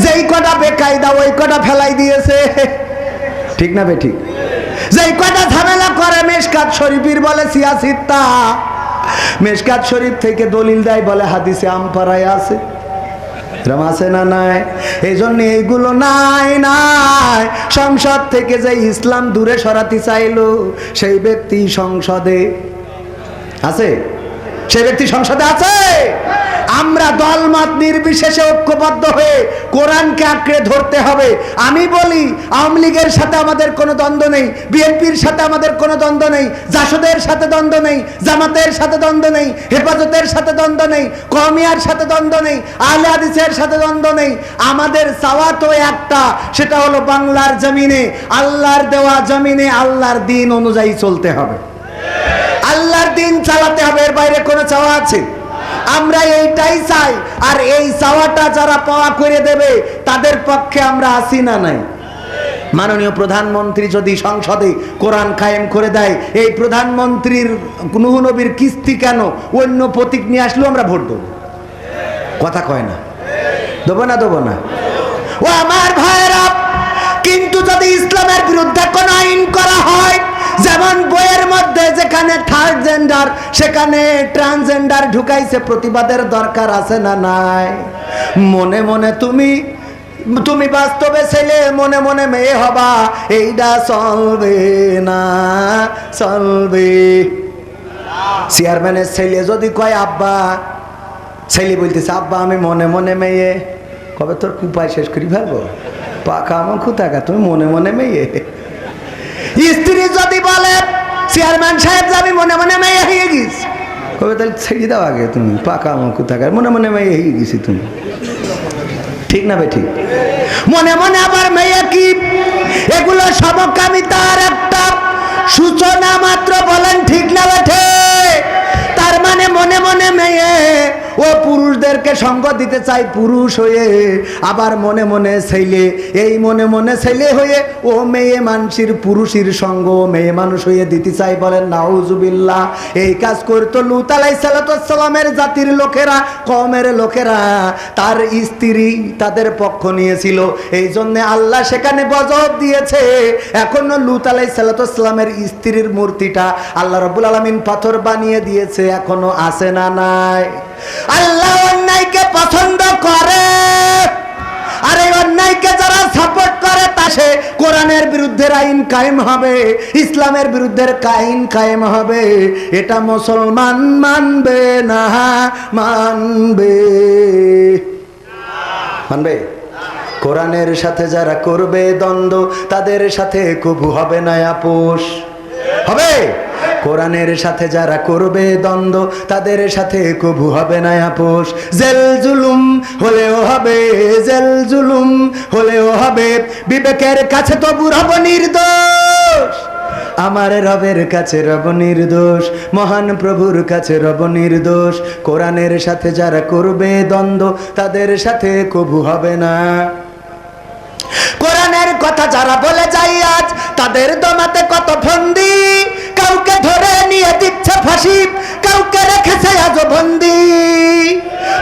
যেই কটা বেকায়দা ওই কটা ফেলাই দিয়েছে। ঠিক না বেঠি? যেই কটা ঝামেলা করে, মেশকাত শরীফের বলে সিয়াসিত্তা, মেশকাত শরীফ থেকে দলিল দেয়, বলে হাদিসে আমপারায় আছে। আছে না নাই? এই জন্য এইগুলো নাই নাই। সংসদ থেকে যে ইসলাম দূরে সরাতে চাইলো, সেই ব্যক্তি সংসদে আছে? সেই ব্যক্তি সংসদে আছে? আমরা দলমত নির্বিশেষে ঐক্যবদ্ধ হয়ে কোরআনকে আঁকড়ে ধরতে হবে। আমি বলি, আওয়ামী লীগের সাথে আমাদের কোনো দ্বন্দ্ব নেই, বিএনপির সাথে আমাদের কোনো দ্বন্দ্ব নেই, জাসদের সাথে দ্বন্দ্ব নেই, জামাতের সাথে দ্বন্দ্ব নেই, হেফাজতের সাথে দ্বন্দ্ব নেই, কওমিয়ার সাথে দ্বন্দ্ব নেই, আহলে হাদিসের সাথে দ্বন্দ্ব নেই। আমাদের চাওয়া তো একটা, সেটা হলো বাংলার জমিনে, আল্লাহর দেওয়া জমিনে আল্লাহর দিন অনুযায়ী চলতে হবে, আল্লাহর দিন চালাতে হবে। এর বাইরে কোনো চাওয়া আছে? আমরা এইটাই চাই। আর এই চাওয়াটা যারা পাওয়া করে দেবে, তাদের পক্ষে আমরা আছি না নাই? মাননীয় প্রধানমন্ত্রী যদি সংসদে কোরআন কায়েম করে দেয়, এই প্রধানমন্ত্রীর নূহ নবীর কিস্তি কেন, অন্য প্রতীক নিয়ে আসলেও আমরা ভোট দেবো। কথা কয় না? দেবো না? দেবো না? ও আমার ভাইয়েরা, কিন্তু যদি ইসলামের বিরুদ্ধে কোন আইন করা হয়, যেমন বইয়ের মধ্যে যেখানে থার্ড জেন্ডার, সেখানে ট্রান্সজেন্ডার ঢুকাইছে, প্রতিবাদের দরকার আছে না নাই? মনে মনে তুমি বাস্তবে ছেলে, মনে মনে মেয়ে হবা, এইটা চলবে না, চলবে। চেয়ারম্যানের ছেলে যদি কয় আব্বা, ছেলে বলতেছে আব্বা আমি মনে মনে মেয়ে, কবে তোর কুপায় শেষ করি ফেলবো? পাকা আমার খুঁতাকা, তুমি মনে মনে মেয়ে। স্ত্রী যদি বলে চেয়ারম্যান সাহেব আমি মনে মনে মেয়ে হয়ে গেছি, কবে তাহলে ছেড়ে দাও আগে, তুমি পাকা আমার খুঁতাকা, মনে মনে মেয়ে হয়ে গেছি তুমি। ঠিক না ভাই? ঠিক। মনে মনে আবার মেয়ে কি? এগুলো সমকামিতার একটা সূচনা মাত্র, বলেন ঠিক না বেঠে? তার মানে মনে মনে মেয়ে ও পুরুষদেরকে সঙ্গ দিতে চাই পুরুষ হয়ে, আবার মনে মনে ছেলে, এই মনে মনে ছেলে হয়ে ও মেয়ে মানুষের পুরুষের সঙ্গ মেয়ে মানুষ হয়ে দিতে চাই। বলেন নাউজুবিল্লাহ। এই কাজ করতো লূত আলাইহিস সালামের জাতির লোকেরা, কওমের লোকেরা। তার স্ত্রী তাদের পক্ষ নিয়েছিল, এই জন্য আল্লাহ সেখানে গজব দিয়েছে। এখনো লূত আলাইহিস সালামের স্ত্রীর মূর্তিটা আল্লাহ রাব্বুল আলামিন পাথর বানিয়ে দিয়েছে, এখনো আছে না নাই? আল্লাহ অন্যায়কে পছন্দ করে, আর এই অন্যায়কে যারা সাপোর্ট করে তা সে কোরআনের বিরুদ্ধে আইন কায়েম হবে, ইসলামের বিরুদ্ধে আইন কায়েম হবে। এটা মুসলমান মানবে না? মানবে? মানবে? কোরআনের সাথে যারা করবে দ্বন্দ্ব তাদের সাথে কবু হবে না আপোষ। হবে? কোরআনের সাথে যারা করবে দ্বন্দ্ব তাদের সাথে কবু হবে না আপোষ। জেল জুলুম হলেও হবে, জেল জুলুম হলেও হবে, বিবেকের কাছে তবু রব নির্দোষ। আমার রবের কাছে রব নির্দোষ, মহান প্রভুর কাছে রব নির্দোষ। কোরআনের সাথে যারা করবে দ্বন্দ্ব তাদের সাথে কবু হবে না। কোরআনের কথা যারা বলে যায় আজ তাদের দমাতে কত ফন্দি, কাউকে ধরে নিয়ে দিচ্ছে ফাঁসি, কাউকে রেখেছে আজ বন্দি।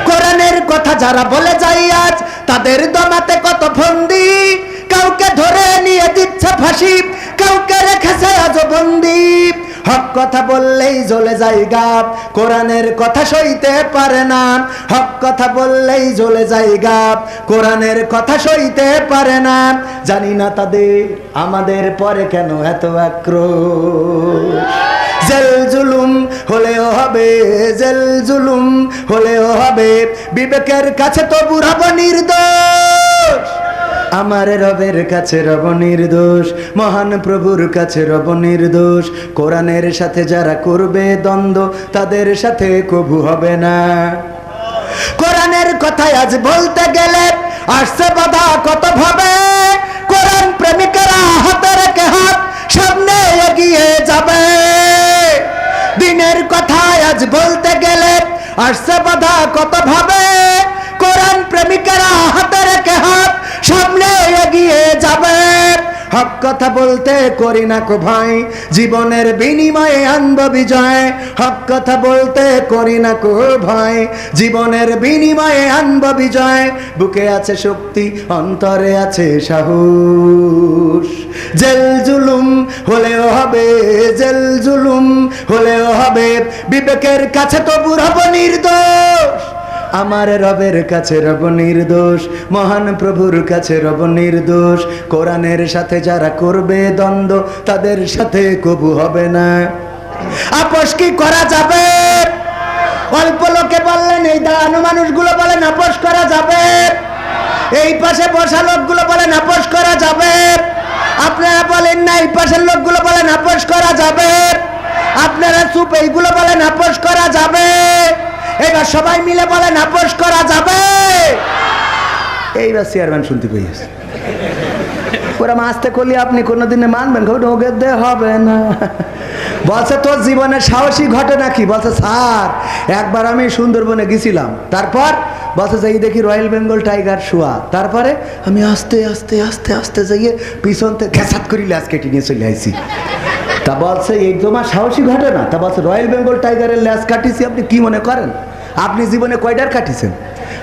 কোরআনের কথা যারা বলে যায় আজ তাদের দমাতে কত ফন্দি, কাউকে ধরে নিয়ে দিচ্ছে ফাঁসি, কাউকে রেখেছে আজ বন্দি। হক কথা বললেই জ্বলে যায় গাব, কোরআনের কথা সইতে পারে না। হক কথা বললেই জ্বলে যায় গাব, কোরআনের কথা সইতে পারে না। জানি না তাদের আমাদের পরে কেন এত আক্রোশ। জেল জুলুম হলেও হবে, জেল জুলুম হলেও হবে, বিবেকের কাছে তবু রব নির্দোষ। আমার রবের কাছে রব নির্দোষ, মহান প্রভুর কাছে রব নির্দোষ। কোরআনের সাথে যারা করবে দ্বন্দ্ব তাদের সাথে কবু হবে না। কোরআনের কথায় আজ বলতে গেলে আসছে বাধা কত ভাবে, কোরআন প্রেমিকেরা হাতে রেখে হাত সামনে এগিয়ে যাবে। দিনের কথায় আজ বলতে গেলে আসছে বাধা কত ভাবে, কোরআন প্রেমিকেরা হাতে রেখে হাত সামনে এগিয়ে যাবে। হক কথা বলতে করি না কো ভাই, জীবনের বিনিময়ে আনব বিজয়। হক কথা বলতে করি না কো ভাই, জীবনের বিনিময়ে আনব বিজয়। বুকে আছে শক্তি, অন্তরে আছে সাহস। জেল জুলুম হলেও হবে, জেল জুলুম হলেও হবে, বিবেকের কাছে তবু রব নির্দোষ। আমার রবের কাছে রব নির্দোষ, মহান প্রভুর কাছে রব নির্দোষ। কোরআনের সাথে যারা করবে দ্বন্দ্ব তাদের সাথে কবু হবে না। আপোষ কি করা যাবে? অল্প লোকে বললেন, এই দাঁড়ানো মানুষগুলো বলেন আপোষ করা যাবে। এই পাশে বসা লোকগুলো বলেন আপোষ করা যাবে। আপনারা বলেন না, এই পাশের লোকগুলো বলেন আপোষ করা যাবে। আপনারা চুপ, এইগুলো বলেন আপোষ করা যাবে। এবার সবাই মিলে বলেন আপোষ করা যাবে। এইবার চেয়ারম্যান শুনতে পেয়েছে, ওরা মাসতে করলে আপনি কোনোদিনে মানবেন? ঢোকে দে হবে না। বলছে তোর জীবনের সাহসী ঘটনা কি? বলছে স্যার একবার আমি সুন্দরবনে গেছিলাম, তারপর বলছে যাই দেখি রয়্যাল বেঙ্গল টাইগার শোয়া, তারপরে আমি আস্তে আস্তে আস্তে আস্তে যাইয়ে পিছন থেকে ঘেসাত করি ল্যাস কেটে নিয়ে চলে আসি। তা বলছে এই তোমার সাহসী ঘটনা? তা বলছে রয়্যাল বেঙ্গল টাইগারের ল্যাস কাটিছি। আপনি কি মনে করেন আপনি জীবনে কয়টার কাটিছেন?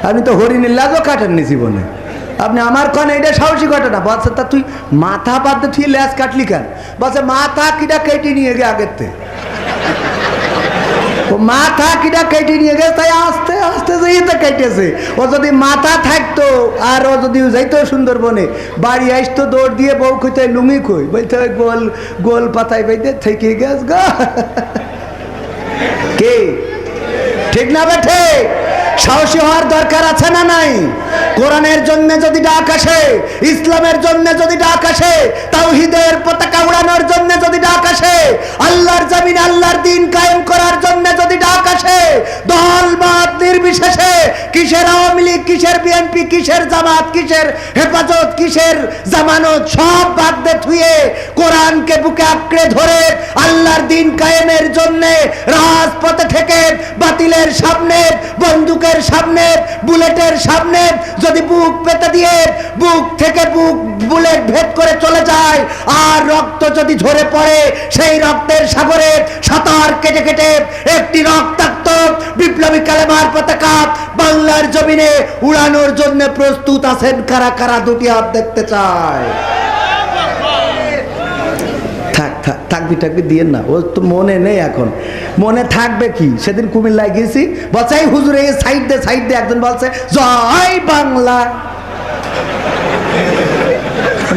আপনি তো হরিণের ল্যাজও কাটেননি জীবনে। আপনি আমার কন এটা সাহসী ঘটনা? বলছে তা তুই মাথা পাতে তুই ল্যাস কাটলি কেন? বলছে মাথা কিটা কেটে নিয়ে গে আগের থেকে, ও মাথা কিটা কেটে নিয়ে গেছে, তাই আস্তে আস্তে যাইতে কেটেছে। ও যদি মাথা থাকতো আর ও যদি যাইতো সুন্দরবনে, বাড়ি আসতো দৌড় দিয়ে বউ খুঁজতে লুঙ্গি খুঁই বলতে গোল গোল পাতায় বাইতে থেকে গেছ গা। কে ঠিক না বেঠে? সাহসী হওয়ার দরকার আছে না নাই? কোরআনের জন্য যদি ডাক আসে, ইসলামের জন্য যদি ডাক আসে, তাওহীদের পতাকা উড়ানোর জন্য যদি ডাক আসে, আল্লাহর জমিনে আল্লাহর দ্বীন কায়েম করার জন্য যদি ডাক আসে, দল মত নির্বিশেষে, কিসের আওয়ামী লীগ কিসের বিএনপি, কিসের জামাত, কিসের হেফাজত, কিসের জামানত, সব বাদ দিয়ে থুয়ে কোরআনকে বুকে আঁকড়ে ধরে আল্লাহর দিন কায়েমের জন্য রাজপথে থেকে বাতিলের সামনে, বন্দুকের সামনে, বুলেটের সামনে যদি বুক পেতে দিয়ে বুক থেকে বুলেট ভেদ করে চলে যায়, আর রক্ত যদি ঝরে পড়ে, সেই রক্তের সাগরে সাঁতার কেটে কেটে একটি রক্তাক্ত বিপ্লবী কালেমার পতাকা বাংলার জমিনে উড়ানোর জন্য প্রস্তুত আছেন কারা কারা? দুটি হাত দেখতে চায়। থাকবি টাকবি দিয়ে না, ও তো মনে নেই এখন, মনে থাকবে কি? সেদিন কুমিল্লায় গেছি, বলছে এই হুজুর এই সাইড দে, একজন বলছে জয় বাংলা।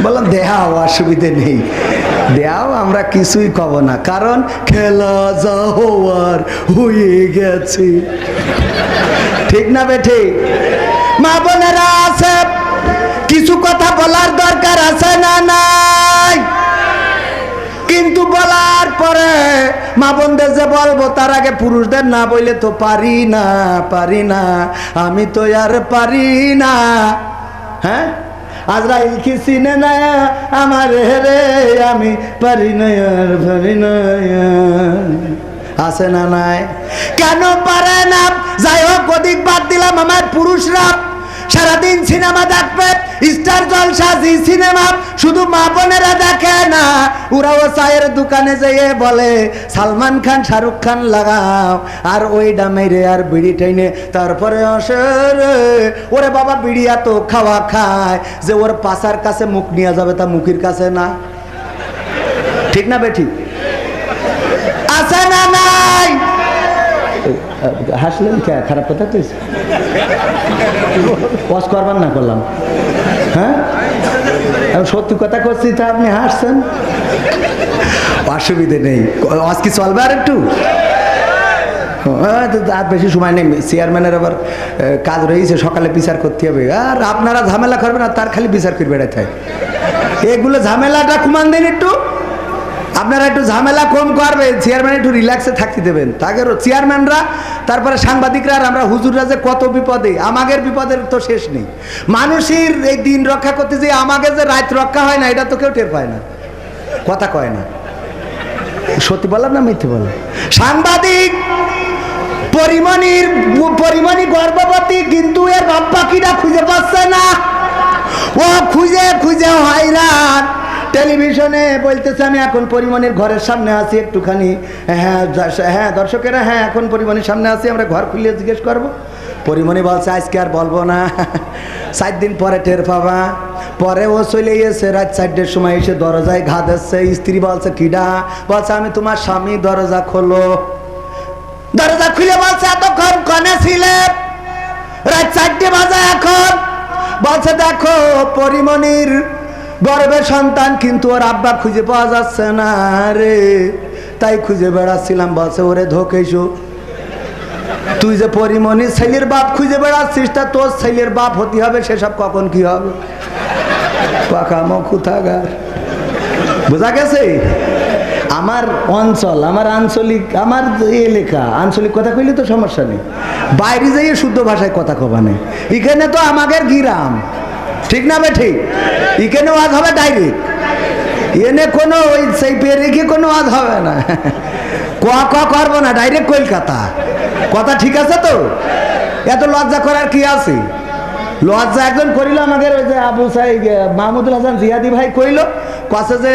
বললাম দেহাও, অসুবিধে নেই, দেহাও, আমরা কিছুই কব না, কারণ খেলা যা হওয়ার হয়ে গেছে। ঠিক না বেঠে? মা বোনেরা আছে, কিছু কথা বলার দরকার আছে না নাই? কিন্তু বলার পরে মা বোনদের যে বলবো, তার আগে পুরুষদের না বললে তো পারি না, আমি তো আর পারি না। হ্যাঁ, আজরাইল কি চিনে না আমার রে, আমি পারি না, আছে না নাই? কেন পারে না? যাই হোক, অধিক বাদ দিলাম। আমার পুরুষরা সারাদিন সিনেমা দেখবে, স্টার জলসা, জি সিনেমা, শুধু মা বোনেরা দেখে না, ওরাও চায়ের দোকানে যেয়ে বলে সালমান খান, শাহরুখ খান লাগাও, আর ওই ডামে রে আর বিড়ি টেনে তারপরে আসে রে। ওরে বাবা, বিড়ি এত খাওয়া খায় যে ওর পাশার কাছে মুখ নিয়ে যাবে, তা মুখের কাছে না। ঠিক না বেঠি? আছে না নাই? হাসলেন কে? খারাপ কথা কইছে? ওয়াজ করবার না করলাম? হ্যাঁ, সত্যি কথা করছি তা আপনি হাসছেন, অসুবিধে নেই। ওয়াজ কি চলবে আর একটু? আর বেশি সময় নেই, চেয়ারম্যানের আবার কাজ রয়েছে, সকালে বিচার করতে হবে, আর আপনারা ঝামেলা করবেন আর তার খালি বিচার করে বেড়াতে হয়। এগুলো ঝামেলাটা কমান দেন একটু, আপনারা একটু ঝামেলা কম করবেন, চেয়ারম্যান একটু রিল্যাক্সে থাকতে দেবেন। তাকে চেয়ারম্যানরা, তারপরে সাংবাদিকরা, আর আমরা হুজুররা যে কত বিপদে, আমাদের বিপদের তো শেষ নেই। মানুষের এই দিন রক্ষা করতে যে আমাদের যে রাত রক্ষা হয় না, এটা তো কেউ টের পায় না, কথা কয় না। সত্যি বললাম না মিথ্যে বললাম? সাংবাদিক পরিমণি গর্ভবতী, কিন্তু এর বাপ পাখিটা খুঁজে পাচ্ছে না, ও খুঁজে হয়রান। টেলিভিশনে বলতেছে আমি এখন পরিমণির ঘরের সামনে আছি, একটুখানি হ্যাঁ দর্শকেরা, হ্যাঁ এখন পরিমণির সামনে আছি, আমরা ঘর খুলে জিজ্ঞেস করবো। পরিমণি বলছে আজকে আর বলবো না, 4 দিন পরে টের পাবা। পরে ও চলে গেছে, রাত 4টার সময় এসে দরজায় ঘা দিচ্ছে। স্ত্রী বলছে কিডা? বলছে আমি তোমার স্বামী, দরজা খোলো। দরজা খুলে বলছে এতক্ষণ কনে ছিলে? রাত 4টে বাজে এখন। বলছে দেখো পরিমণির গর্ভের সন্তান, কিন্তু ওর আব্বা খুঁজে পাওয়া যাচ্ছে না রে, তাই খুঁজে বেড়াচ্ছিলাম। বলছে ওরে ধোকেছো, তুই যে পরিমণির ছেলের বাপ খুঁজে বেড়াচ্ছিস, তা তোর ছেলের বাপ হতে হবে, সেসব কখন কি হবে? পাকা মুখ থাকার, বোঝা গেছে? আমার অঞ্চল, আমার আঞ্চলিক, আমার এলাকা, আঞ্চলিক কথা কইলে তো সমস্যা নেই, বাইরে যাইয়ে শুদ্ধ ভাষায় কথা কবা নেই। এখানে তো আমাদের গ্রাম, ঠিক না বে? ঠিক। এখানে ওয়াজ হবে ডাইরেক্ট, এনে কোনো ওই সেই পেরেকে কোনো ওয়াজ হবে না, করবো না, ডাইরেক্ট কলকাতা। কথা ঠিক আছে তো? এত লজ্জা করার কি আছে? লজ্জা একজন করিল আমাদের, ওই যে আবু সাহেব মাহমুদুল হাসান জিয়াদি ভাই কইল, কাছে যে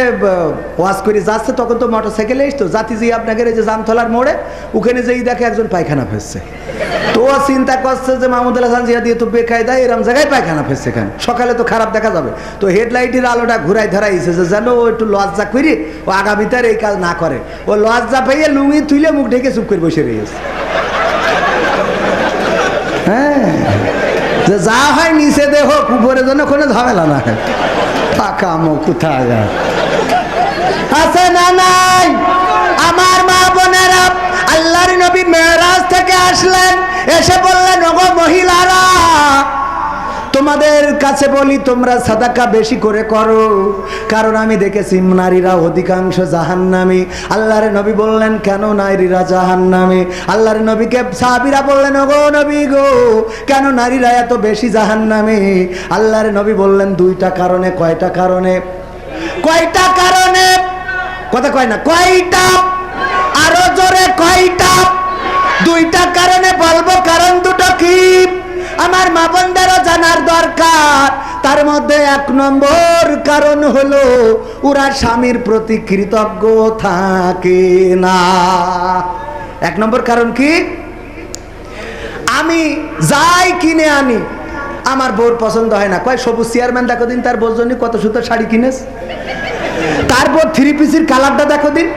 ওয়াজ করে যাচ্ছে, তখন তো মোটর সাইকেলে এসতো, জাতি যে আপনাকে এই যে জামতলার মোড়ে, ওখানে যেই দেখে একজন পায়খানা ফেলছে, তো ও চিন্তা করছে যে মাহমুদুল হাসান জিয়াদি তো বেকায়দায় এরম জায়গায় পায়খানা ফেলছে, এখানে সকালে তো খারাপ দেখা যাবে, তো হেডলাইটের আলোটা ঘুরাই ধরাইছে যে যেন ও একটু লজ্জা করি ও আগামীতে এই কাজ না করে। ও লজ্জা পেয়ে লুঙ্গি তুলে মুখ ঢেকে চুপ করে বসে রয়েছে। হ্যাঁ, যে যা হয় নিচে দেহ, উপরে যেন কোনো ঝামেলা না হয়। ফাঁকা মুখ কোথায় আছে না নাই? আমার মা বোনেরা, আল্লাহর নবী মেরাজ থেকে আসলেন, এসে বললেন ওগো মহিলারা, তোমাদের কাছে বলি তোমরা সাদাকা বেশি করে করো, কারণ আমি দেখেছি নারীরা অধিকাংশ জাহান্নামী। আল্লাহর নবী বললেন কেন নারীরা জাহান্নামী? আল্লাহর নবীকে সাহাবীরা বললেন ওগো নবী গো, কেন নারীরা এত বেশি জাহান্নামী? আল্লাহর নবী বললেন দুইটা কারণে। কয়টা কারণে? কয়টা কারণে? কথা কয় না, কয়টা? আরো জোরে কয়টা? দুইটা কারণে বলবো। কারণ দুটো কি আমার মা বোনদেরও জানার দরকার। তার মধ্যে 1 নম্বর কারণ হলো ওরা স্বামীর প্রতি কৃতজ্ঞ থাকে না। 1 নম্বর কারণ কি? আমি যাই কিনে আনি আমার বউর পছন্দ হয় না। কয় সবুজ চেয়ারম্যান দেখো দিন তার বউর জন্য কত সুন্দর শাড়ি কিনেছ, তারপর 3 পিসের কালারটা দেখো দিন।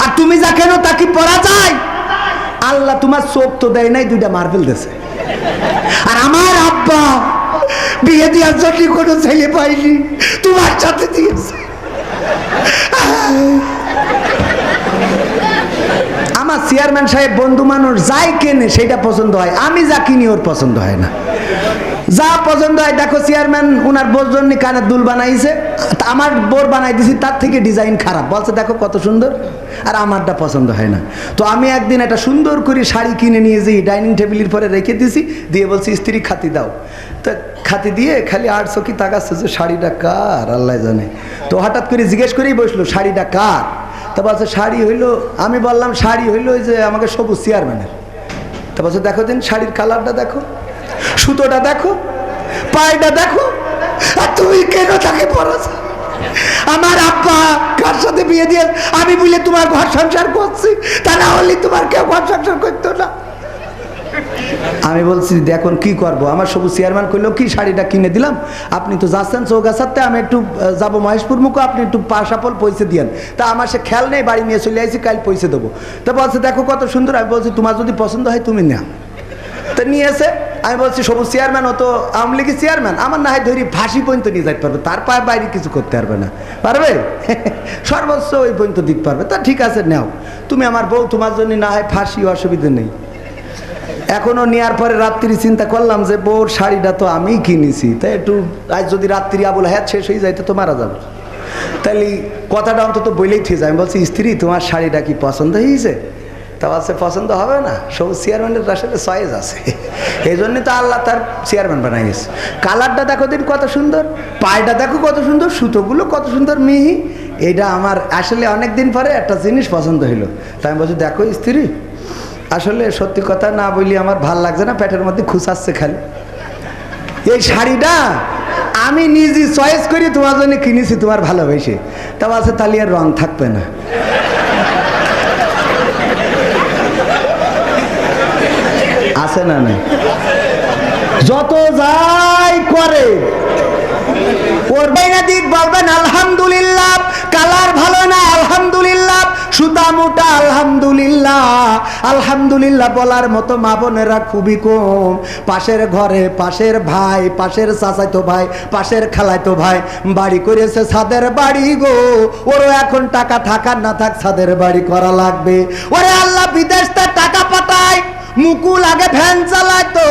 আর তুমি যা কেন তা কি পরা যায়? আল্লাহ তোমার চোখ তো দেয় নাই, 2টা মার্বেল দিয়েছে। আর আমার আব্বা বিয়ে দেওয়ার জন্য কোনো ছেলে পাইনি, তোমার সাথে দিয়েছে। আমার চেয়ারম্যান সাহেব বন্ধু মানুষ যাই কেনে সেটা পছন্দ হয়, আমি যা কিনি ওর পছন্দ হয় না। যা পছন্দ হয় দেখো চেয়ারম্যান ওনার বোর জন্য কানের দুল বানাইছে, আমার বোর বানাই দিছি তার থেকে ডিজাইন খারাপ, বলছে দেখো কত সুন্দর, আর আমারটা পছন্দ হয় না। তো আমি একদিন একটা সুন্দর করে শাড়ি কিনে নিয়ে যাই ডাইনিং টেবিলের পরে রেখে দিছি, দিয়ে বলছি স্ত্রী খাতি দাও। তো খাতি দিয়ে খালি 8 চোখি তাকাচ্ছে যে শাড়িটা কার আল্লাহ জানে। তো হঠাৎ করে জিজ্ঞেস করেই বসলো শাড়িটা কার? তা বলছে শাড়ি হইলো, আমি বললাম শাড়ি হইলো ওই যে আমাকে সবুজ চেয়ারম্যানের। তা বলছে দেখো দিন শাড়ির কালারটা দেখো, সুতোটা দেখো, পায়টা দেখো, আর তুমি কেন তাকে পড়াছো? আমার আব্বা কার সাথে বিয়ে দিয়ে আমি বলে তোমার ঘর সংসার করছি, তা না হলে তোমার কেউ ঘর সংসার করতো না। আমি বলছি দেখুন কি করব, আমার সবুজ চেয়ারম্যান কইলো কি শাড়িটা কিনে দিলাম, আপনি তো যাচ্ছেন চৌগাছাতে, আমি একটু যাবো মহেশপুর মুখো, আপনি একটু পাশাপল পয়সা দিয়েন। তা আমার সে খেয়াল নেই, বাড়ি নিয়ে চলে আসছি, কাল পয়সা দেবো। তা বলছে দেখো কত সুন্দর। আমি বলছি তোমার যদি পছন্দ হয় তুমি নাও। তা নিয়ে এসে আমি বলছি সবুজ চেয়ারম্যান, ও তো আওয়ামী লীগের চেয়ারম্যান, আমার না হয় ধরি ফাঁসি পর্যন্ত নিয়ে যাইতে পারবে, তার পায়ে বাইরে কিছু করতে পারবে না, পারবে সর্বোচ্চ ওই পর্যন্ত দিতে পারবে। তা ঠিক আছে নাও, তুমি আমার বউ, তোমার জন্য না হয় ফাঁসি, অসুবিধা নেই। এখনো নেওয়ার পরে রাত্রি চিন্তা করলাম যে বউর শাড়িটা তো আমি কিনেছি, তাই একটু আজ যদি রাত্রি আবুল হায়াত শেষ হয়ে যাইতে তো মারা যাবে, তাহলে কথাটা অন্তত বলেই ঠিক যায়। আমি বলছি স্ত্রী তোমার শাড়িটা কি পছন্দ হয়েছে? তা বলছে পছন্দ হবে না, সবুজ চেয়ারম্যানের আসলে চয়েস আছে, এই জন্যই তো আল্লাহ তার চেয়ারম্যান বানাইছে। কালারটা দেখো দিন কত সুন্দর, পায়টা দেখো কত সুন্দর, সুতোগুলো কত সুন্দর মিহি। এটা আমার আসলে অনেক দিন পরে একটা জিনিস পছন্দ হইলো। তাই আমি বলছি দেখো স্ত্রী, আসলে সত্যি কথা না বলি আমার ভাল লাগছে না, পেটের মধ্যে খুঁচাচ্ছে খালি। এই শাড়িটা আমি নিজে চয়েস করি তোমার জন্য কিনেছি, তোমার ভালোবেসে। তা বলছে তাহলে আর রং থাকবে না। আছে না নাই? যত যাই করে ওর বাইনা দিক বলবেন আলহামদুলিল্লাহ, কালার ভালো না আলহামদুলিল্লাহ, সুতা মোটা আলহামদুলিল্লাহ। আলহামদুলিল্লাহ বলার মতো মা বোনেরা খুবই কম। পাশের ঘরে পাশের ভাই, পাশের চাচাতো ভাই, পাশের খালাতো ভাই বাড়ি করেছে ছাদের বাড়ি গো, ওরও এখন টাকা থাকার না থাক ছাদের বাড়ি করা লাগবে। ওরে আল্লাহ বিদেশ থেকে টাকা পাঠায়, মুকুল আগে ভ্যান চালাইতো,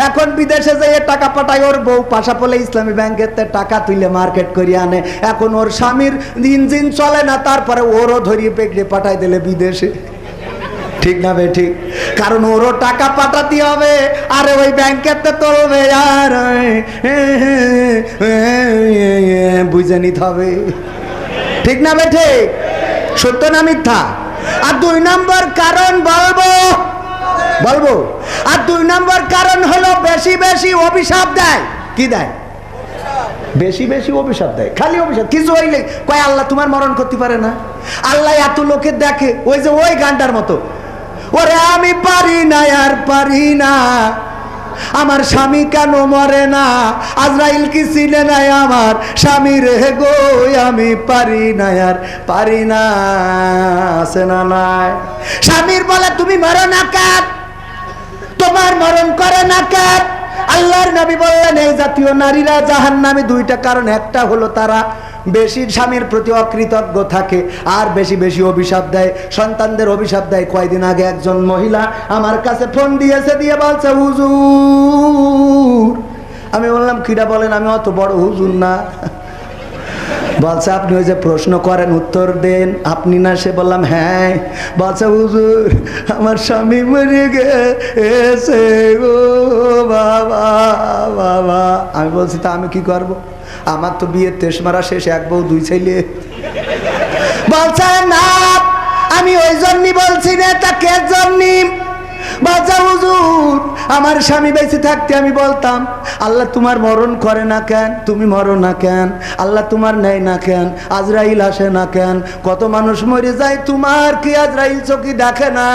এখন বিদেশে যেয়ে টাকা পাঠায়। ওর বউ পাশাপাশি ইসলামী ব্যাংকের টাকা তুলে মার্কেট করিয়ে আনে। এখন ওর স্বামীর ইঞ্জিন চলে না, তারপরে ওরও ধরিয়ে পেগড়ে পাঠাই দিলে বিদেশে। ঠিক না বে ঠিক? কারণ ওরও টাকা পাঠাতে হবে, আরে ওই ব্যাংকের তুলবে, আর বুঝে নিতে হবে। ঠিক না বে ঠিক? সত্য না মিথ্যা? আর 2 নম্বর কারণ বলবো, আর 2 নম্বর কারণ হলো বেশি বেশি অভিশাপ দেয়। কি দেয়? বেশি বেশি অভিশাপ দেয়। খালি অভিশাপ, কিছু হইলে কয় আল্লাহ তোমার মরণ করতে পারে না। আল্লাহ এত লোকে দেখে, ওই যে ওই গানটার মতো, ওরে আমি পারি না আর পারি না, আমার স্বামী কেন মরে না, আজরাইল কি চিনে নাই আমার স্বামী রে গো, আমি পারি না আর পারি না। আছে না নাই? স্বামীর বলে তুমি মরো না কেন, তোমার মরণ করে না কেন? আল্লাহর নবী বললেন এই জাতীয় নারীরা জাহান্নামী 2টা কারণ। একটা হলো তারা বেশি স্বামীর প্রতি অকৃতজ্ঞ থাকে, আর বেশি বেশি অভিশাপ দেয়, সন্তানদের অভিশাপ দেয়। কয়দিন আগে একজন মহিলা আমার কাছে ফোন দিয়েছে, দিয়ে বলছে হুজুর আমি বললাম কিরা বলেন, আমি অত বড় হুজুর না। বলছে আপনি ওই যে প্রশ্ন করেন উত্তর দেন, আপনি না? সে বললাম হ্যাঁ। বলছে হুজুর আমার স্বামী মরে গেছে গো বাবা বাবা। আমি বলছি তা আমি কি করব, আমার তো বিয়ের তেশ মারা শেষ, এক বউ দুই ছেলে। বলছে না আমি ওই জন্যই বলছি না, তা কে জন্যই? বলছে হুজুর আমার স্বামী বেঁচে থাকতে আমি বলতাম আল্লাহ তোমার মরণ করে না কেন, তুমি মরো না কেন, আল্লাহ তোমার নেয় না কেন, আজরাইল আসে না কেন, কত মানুষ মরে যায়, তোমার কি আজরাইল চোখে দেখে না?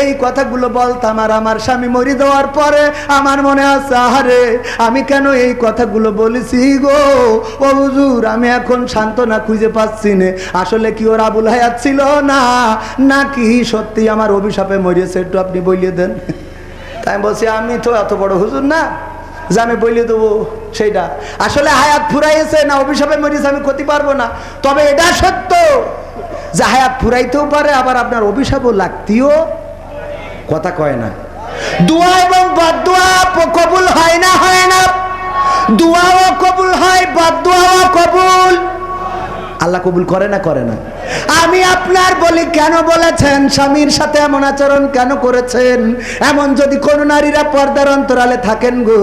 এই কথাগুলো বলতাম। আর আমার স্বামী মরে যাওয়ার পরে আমার মনে আছে আরে আমি কেন এই কথাগুলো বলেছি গো ও হুজুর, আমি এখন সান্ত্বনা খুঁজে পাচ্ছি না। আসলে কি ওর আবুল হায়াত ছিল না নাকি সত্যি আমার অভিশাপে মরিয়েছে, একটু আপনি বলিয়ে দেন। তাই বলছি আমি তো এত বড় হুজুর না যে আমি বলিয়ে দেবো সেইটা। আসলে হায়াত ফুরাইছে না অভিশাপে মরিয়েছে আমি করতে পারবো না। তবে এটা সত্য যে হায়াত ফুরাইতেও পারে, আবার আপনার অভিশাপও লাগতেও কথা কয় না। দোয়া এবং বদদোয়া কবুল হয় না, হয় না? দোয়াও কবুল হয়, বদদোয়াও কবুল। আল্লাহ কবুল করে না, করে না? আমি আপনার বলি কেন বলেছেন স্বামীর সাথে এমন আচরণ কেন করেছেন? এমন যদি কোন নারীরা পর্দার অন্তরালে থাকেন গো,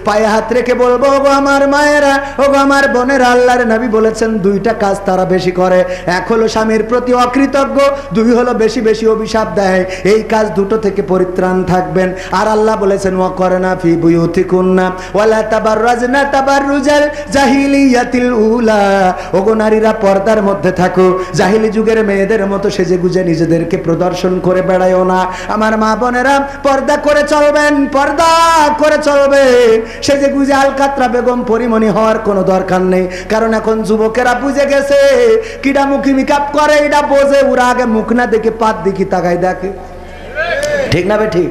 পায়ে হাত রেখে বলবো ওগো আমার মায়েরা, ওগো আমার বোনেরা, আল্লাহর নবী বলেছেন দুইটা কাজ তারা বেশি করে। এক হলো স্বামীর প্রতি অকৃতজ্ঞ, দুই হলো বেশি বেশি অভিশাপ দেয়। এই কাজ দুটো থেকে পরিত্রাণ থাকবেন। আর আল্লাহ বলেছেন ওয়াকরনা ফি বুয়ুতিকুন্না ওয়ালা তাবাররাজনা তাবাররুজাল জাহিলিয়াতিল উলা, ওগো নারীরা পর্দার মধ্যে থাকো, জাহিলি যুগের মেয়েদের মতো সেজে গুজে নিজেদেরকে প্রদর্শন করে বেড়ায়ও না। আমার মা বোনেরা পর্দা করে চলবেন, পর্দা করে চলবে। সেজে গুজে আলকাতরা বেগম পরিমণি হওয়ার কোনো দরকার নেই। কারণ এখন যুবকেরা বুঝে গেছে কিডা মুখি মেকআপ করে এটা বোঝে, ওরা আগে মুখ না দেখে পাত দেখি তাকাই দেখে, ঠিক না বে ঠিক?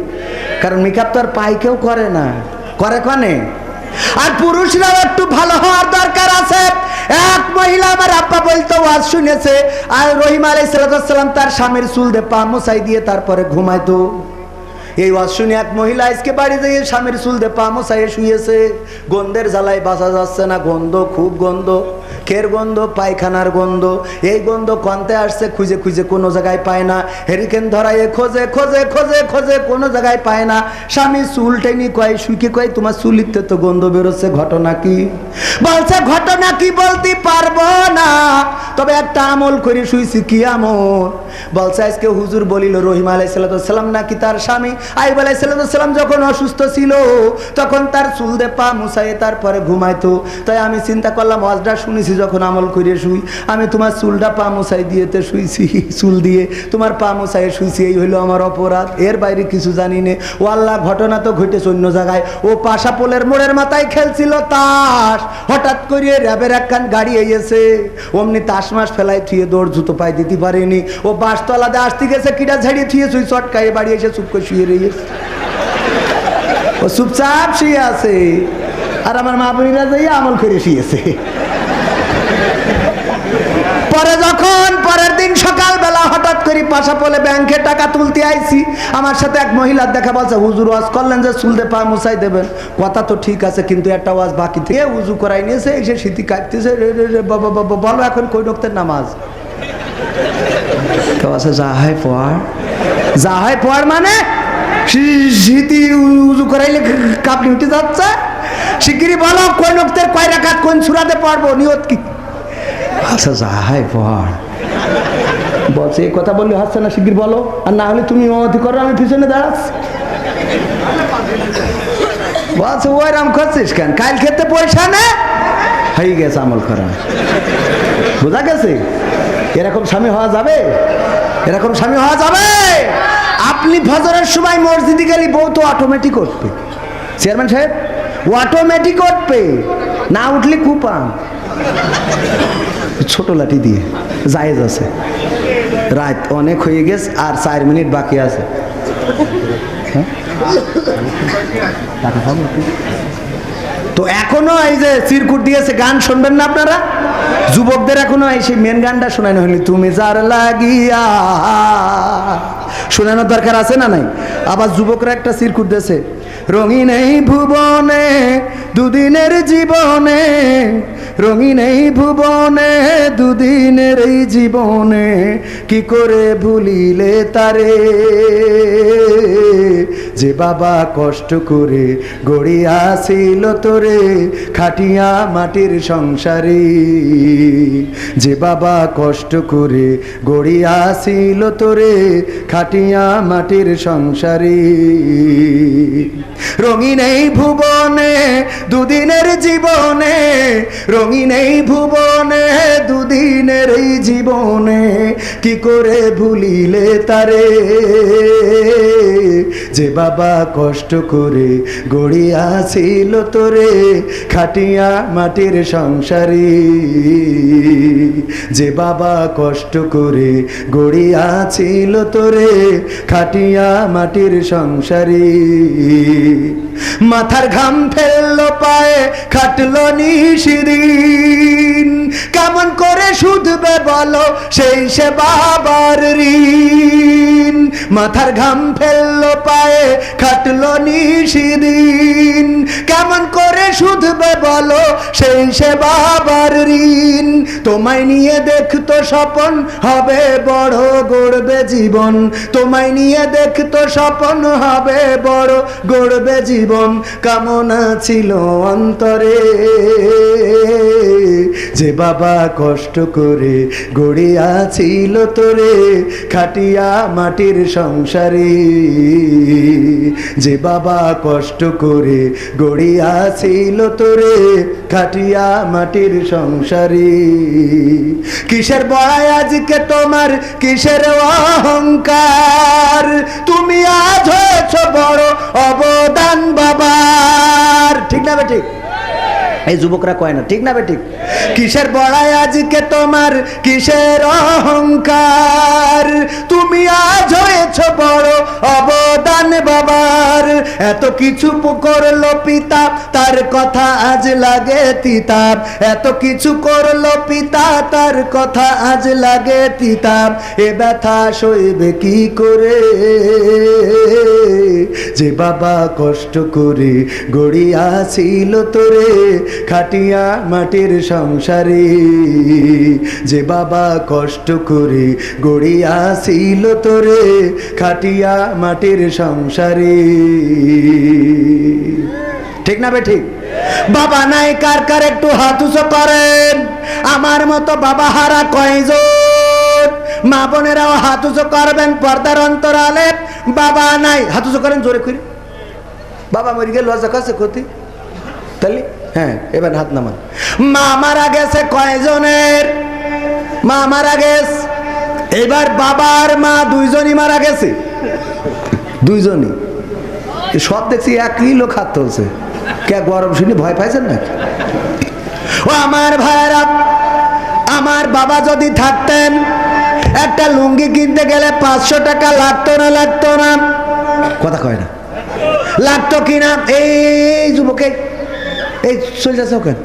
কারণ মেকআপ তো আর পাই কেউ করে না, করে কনে? আর পুরুষরাও একটু ভালো হওয়ার দরকার আছে। এক মহিলা আমার আব্বা বলতো ওয়াজ শুনেছে, আর রহিম আলাইহিস সালাম তার স্বামীর চুল দিয়ে পা মোছাই দিয়ে তারপরে ঘুমাইতো। এই ওয়াজ শুনে এক মহিলা আজকে বাড়ি যেয়ে স্বামীর চুল দিয়ে পা মোছাইয়ে শুয়েছে। গন্ধের জ্বালায় বাঁচা যাচ্ছে না, গন্ধ, খুব গন্ধ, খের গন্ধ, পায়খানার গন্ধ। এই গন্ধ কনতে আসছে, খুঁজে খুঁজে কোনো জায়গায় পায় না। হেরিকেন ধরাইয়ে খোঁজে খোঁজে খোঁজে খোঁজে কোনো জায়গায় পায় না। স্বামী চুল টেনে কয়, শুকে কয় তোমার চুলিতে তো গন্ধ বেরোচ্ছে, ঘটনা কি? বলছে ঘটনা কি বলতে পারবো না, তবে একটা আমল করে শুইছি। কি আমল? বলছে আজকে হুজুর বলিল রহিম আলাইহিস সালাম নাকি তার স্বামী আইয়ুব আলাইহিস সালাম যখন অসুস্থ ছিল তখন তার চুল দিয়ে পা মুছাইয়ে তারপরে ঘুমাইতো। তাই আমি চিন্তা করলাম ওয়াজটা শুনেছি যখন আমল করে শুই, আমি তোমার চুলটা পা মুছাই দিয়েতে শুইছি, চুল দিয়ে তোমার পা মুছাইয়ে শুইছি, এই হইলো আমার অপরাধ, এর বাইরে কিছু জানি না। ও আল্লাহ, ঘটনা তো ঘটেছে অন্য জায়গায়। ও পাশা পোলের মোড়ের মাথায় খেলছিল তাস, হঠাৎ করে র্যাবের একখান গাড়ি এসেছে, অমনি তাস মাস ফেলাই থুয়ে দৌড় জুতো পাই দিতে পারেনি। ও বাসতলাতে আসতে গেছে, কিটা ঝাড়িয়ে থুয়ে শুই চটকায়ে বাড়ি এসে চুপ করে শুয়ে রয়েছে। ও চুপচাপ শুয়ে আছে, আর আমার মা বোনেরা যাইয়া আমল করে শুয়েছে। পরে যখন পরের দিন সকালবেলা হঠাৎ করে পাশা পোলে ব্যাংকে টাকা তুলতে আইছি, আমার সাথে এক মহিলার দেখা, বলছে হুজুর ওয়াজ করলেন যে চুল দিয়ে পা মুছাই দেবেন, কথা তো ঠিক আছে কিন্তু একটা ওয়াজ বাকি থেকে উজু করাই নিয়েছে, এসে স্মৃতি কাটতেছে, বলো এখন কই রক্তের নামাজ? যা হয় পড়, যা হয় পড় মানে স্মৃতি উজু করাইলে কাপড় উঠে যাচ্ছে। শিগগিরই বলো কোন রক্তের কয় রাকাত কোন সূরাতে পড়বো, নিয়ত কি? আচ্ছা যা হয় পড়। বলছে এই কথা বললে হচ্ছে না, শিগগির বলো, আর না হলে তুমি অমতি করো, আমি পিছনে দাঁড়াচ্ছি। বলছে ওই রাম করছিস কেন, কাল খেতে পয়সা না হয়ে গেছে আমল করা, বোঝা গেছে? এরকম স্বামী হওয়া যাবে? এরকম স্বামী হওয়া যাবে? আপনি ফজরের সময় মসজিদে গেলে বউ তো অটোমেটিক উঠবে, চেয়ারম্যান সাহেব, অটোমেটিক উঠবে, না উঠলে কুপান ছোট লাঠি দিয়ে জায়েজ আছে। রাত অনেক হয়ে গেছে, আর 4 মিনিট বাকি আছে। তো এখনো এই যে চিরকুট দিয়েছে, গান শুনবেন না আপনারা? যুবকদের এখনো এই সেই মেন গানটা শোনানো হয়নি, তুমি যার লাগিয়া শোনানোর দরকার আছে না নাই? আবার যুবকরা একটা সিরকুট দেশে, রঙিন এই ভুবনে দুদিনের জীবনে, রঙিন এই ভুবনে দুদিনের এই জীবনে, কি করে ভুলিলে তারে, যে বাবা কষ্ট করে গড়িয়াছিল তোরে খাটিয়া মাটির সংসারে, যে বাবা কষ্ট করে গড়িয়াছিল তোরে খাটিয়া মাটির সংসারে। রঙিন এই ভুবনে দুদিনের জীবনে, রঙিন এই ভুবনে দুদিনের এই জীবনে, কি করে ভুলিলে তারে, যে বাবা কষ্ট করে গড়িয়াছিল তোরে খাটিয়া মাটির সংসারে, যে বাবা কষ্ট করে গড়িয়াছিল তোরে খাটিয়া মাটির সংসারে। মাথার ঘাম ফেললো পায়ে খাটলো নিশিদিন, কেমন করে শুধবে বলো সেই সে বাবার ঋণ। মাথার ঘাম ফেললো পায়ে খাটলো নিশিদিন, কেমন করে শুধবে বলো সেই সে বাবার ঋণ। তোমায় নিয়ে দেখতো স্বপন হবে বড় গড়বে জীবন, তোমায় নিয়ে দেখতো স্বপন হবে বড় গড়বে জীবন, কামনা ছিল অন্তরে, যে বাবা কষ্ট করে গড়িয়াছিল তোরে খাটিয়া মাটির সংসারে, যে বাবা কষ্ট করে গড়িয়াছিল তোরে খাটিয়া মাটির সংসারে। কিসের বড়াই আজকে তোমার, কিসের অহংকার, তুমি আজ হয়েছ বড় অবদান বাবার। ঠিক না বে ঠিক? এই যুবকরা কয় না ঠিক না বে ঠিক? কিসের বড়াই আজকে তোমার, কিসের অহংকার, তুমি আজ হয়েছ বড় অবদান বাবার। এত কিছু করলো পিতা তার কথা আজ লাগে তিতাব, এত কিছু করলো পিতা তার কথা আজ লাগে তিতাব। এ ব্যথা সইবে কি করে, যে বাবা কষ্ট করে গড়িয়াছিল তোরে খাটিয়া মাটির সংসারে, যে বাবা কষ্ট করে গড়িয়াছিল তোরে খাটিয়া মাটির সংসারে। ঠিক না বে ঠিক? বাবা নাই কার কার একটু হাত উঁচু করেন। আমার মতো বাবা হারা কয়জন? মা বোনেরাও হাত উঁচু করবেন পর্দার অন্তরালে। বাবা নাই হাত উঁচু করেন জোরে করে। বাবা মরে গেলে লজ্জা কাছে ক্ষতি তাহলে, হ্যাঁ এবার হাত নামান। মা মারা গেছে কয়জনের? মা মারা গেছে। এবার বাবার মা দুইজনই মারা গেছে, দুইজনই। সব দেখছি একই লোক হাত তুলছে। কে গরম শুনে ভয় পাইছেন নাকি? ও আমার ভাইরা, আমার বাবা যদি থাকতেন একটা লুঙ্গি কিনতে গেলে 500 টাকা লাগতো না? লাগতো না? কথা কয় না। লাগতো কিনা? এই যুবকে এই চলে যাচ্ছে ওখানে,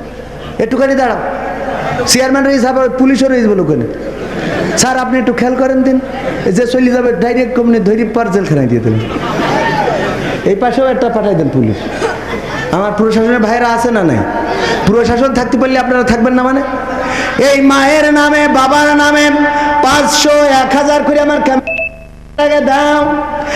একটুখানি দাঁড়াও। চেয়ারম্যান রয়েছে, আবার পুলিশও রয়েছে বলে ওখানে। স্যার আপনি একটু খেয়াল করেন দিন, যে চলে যাবে ডাইরেক্ট কমনি ধরি পার জেলখানায় দিয়ে দেবেন। এই পাশেও একটা পাঠাই দেন পুলিশ। আমার প্রশাসনের ভাইরা আছে না নাই? প্রশাসন থাকতে পারলে আপনারা থাকবেন না মানে? এই মায়ের নামে বাবার নামে 500 1000 করে আমার ক্যামেরা দাও।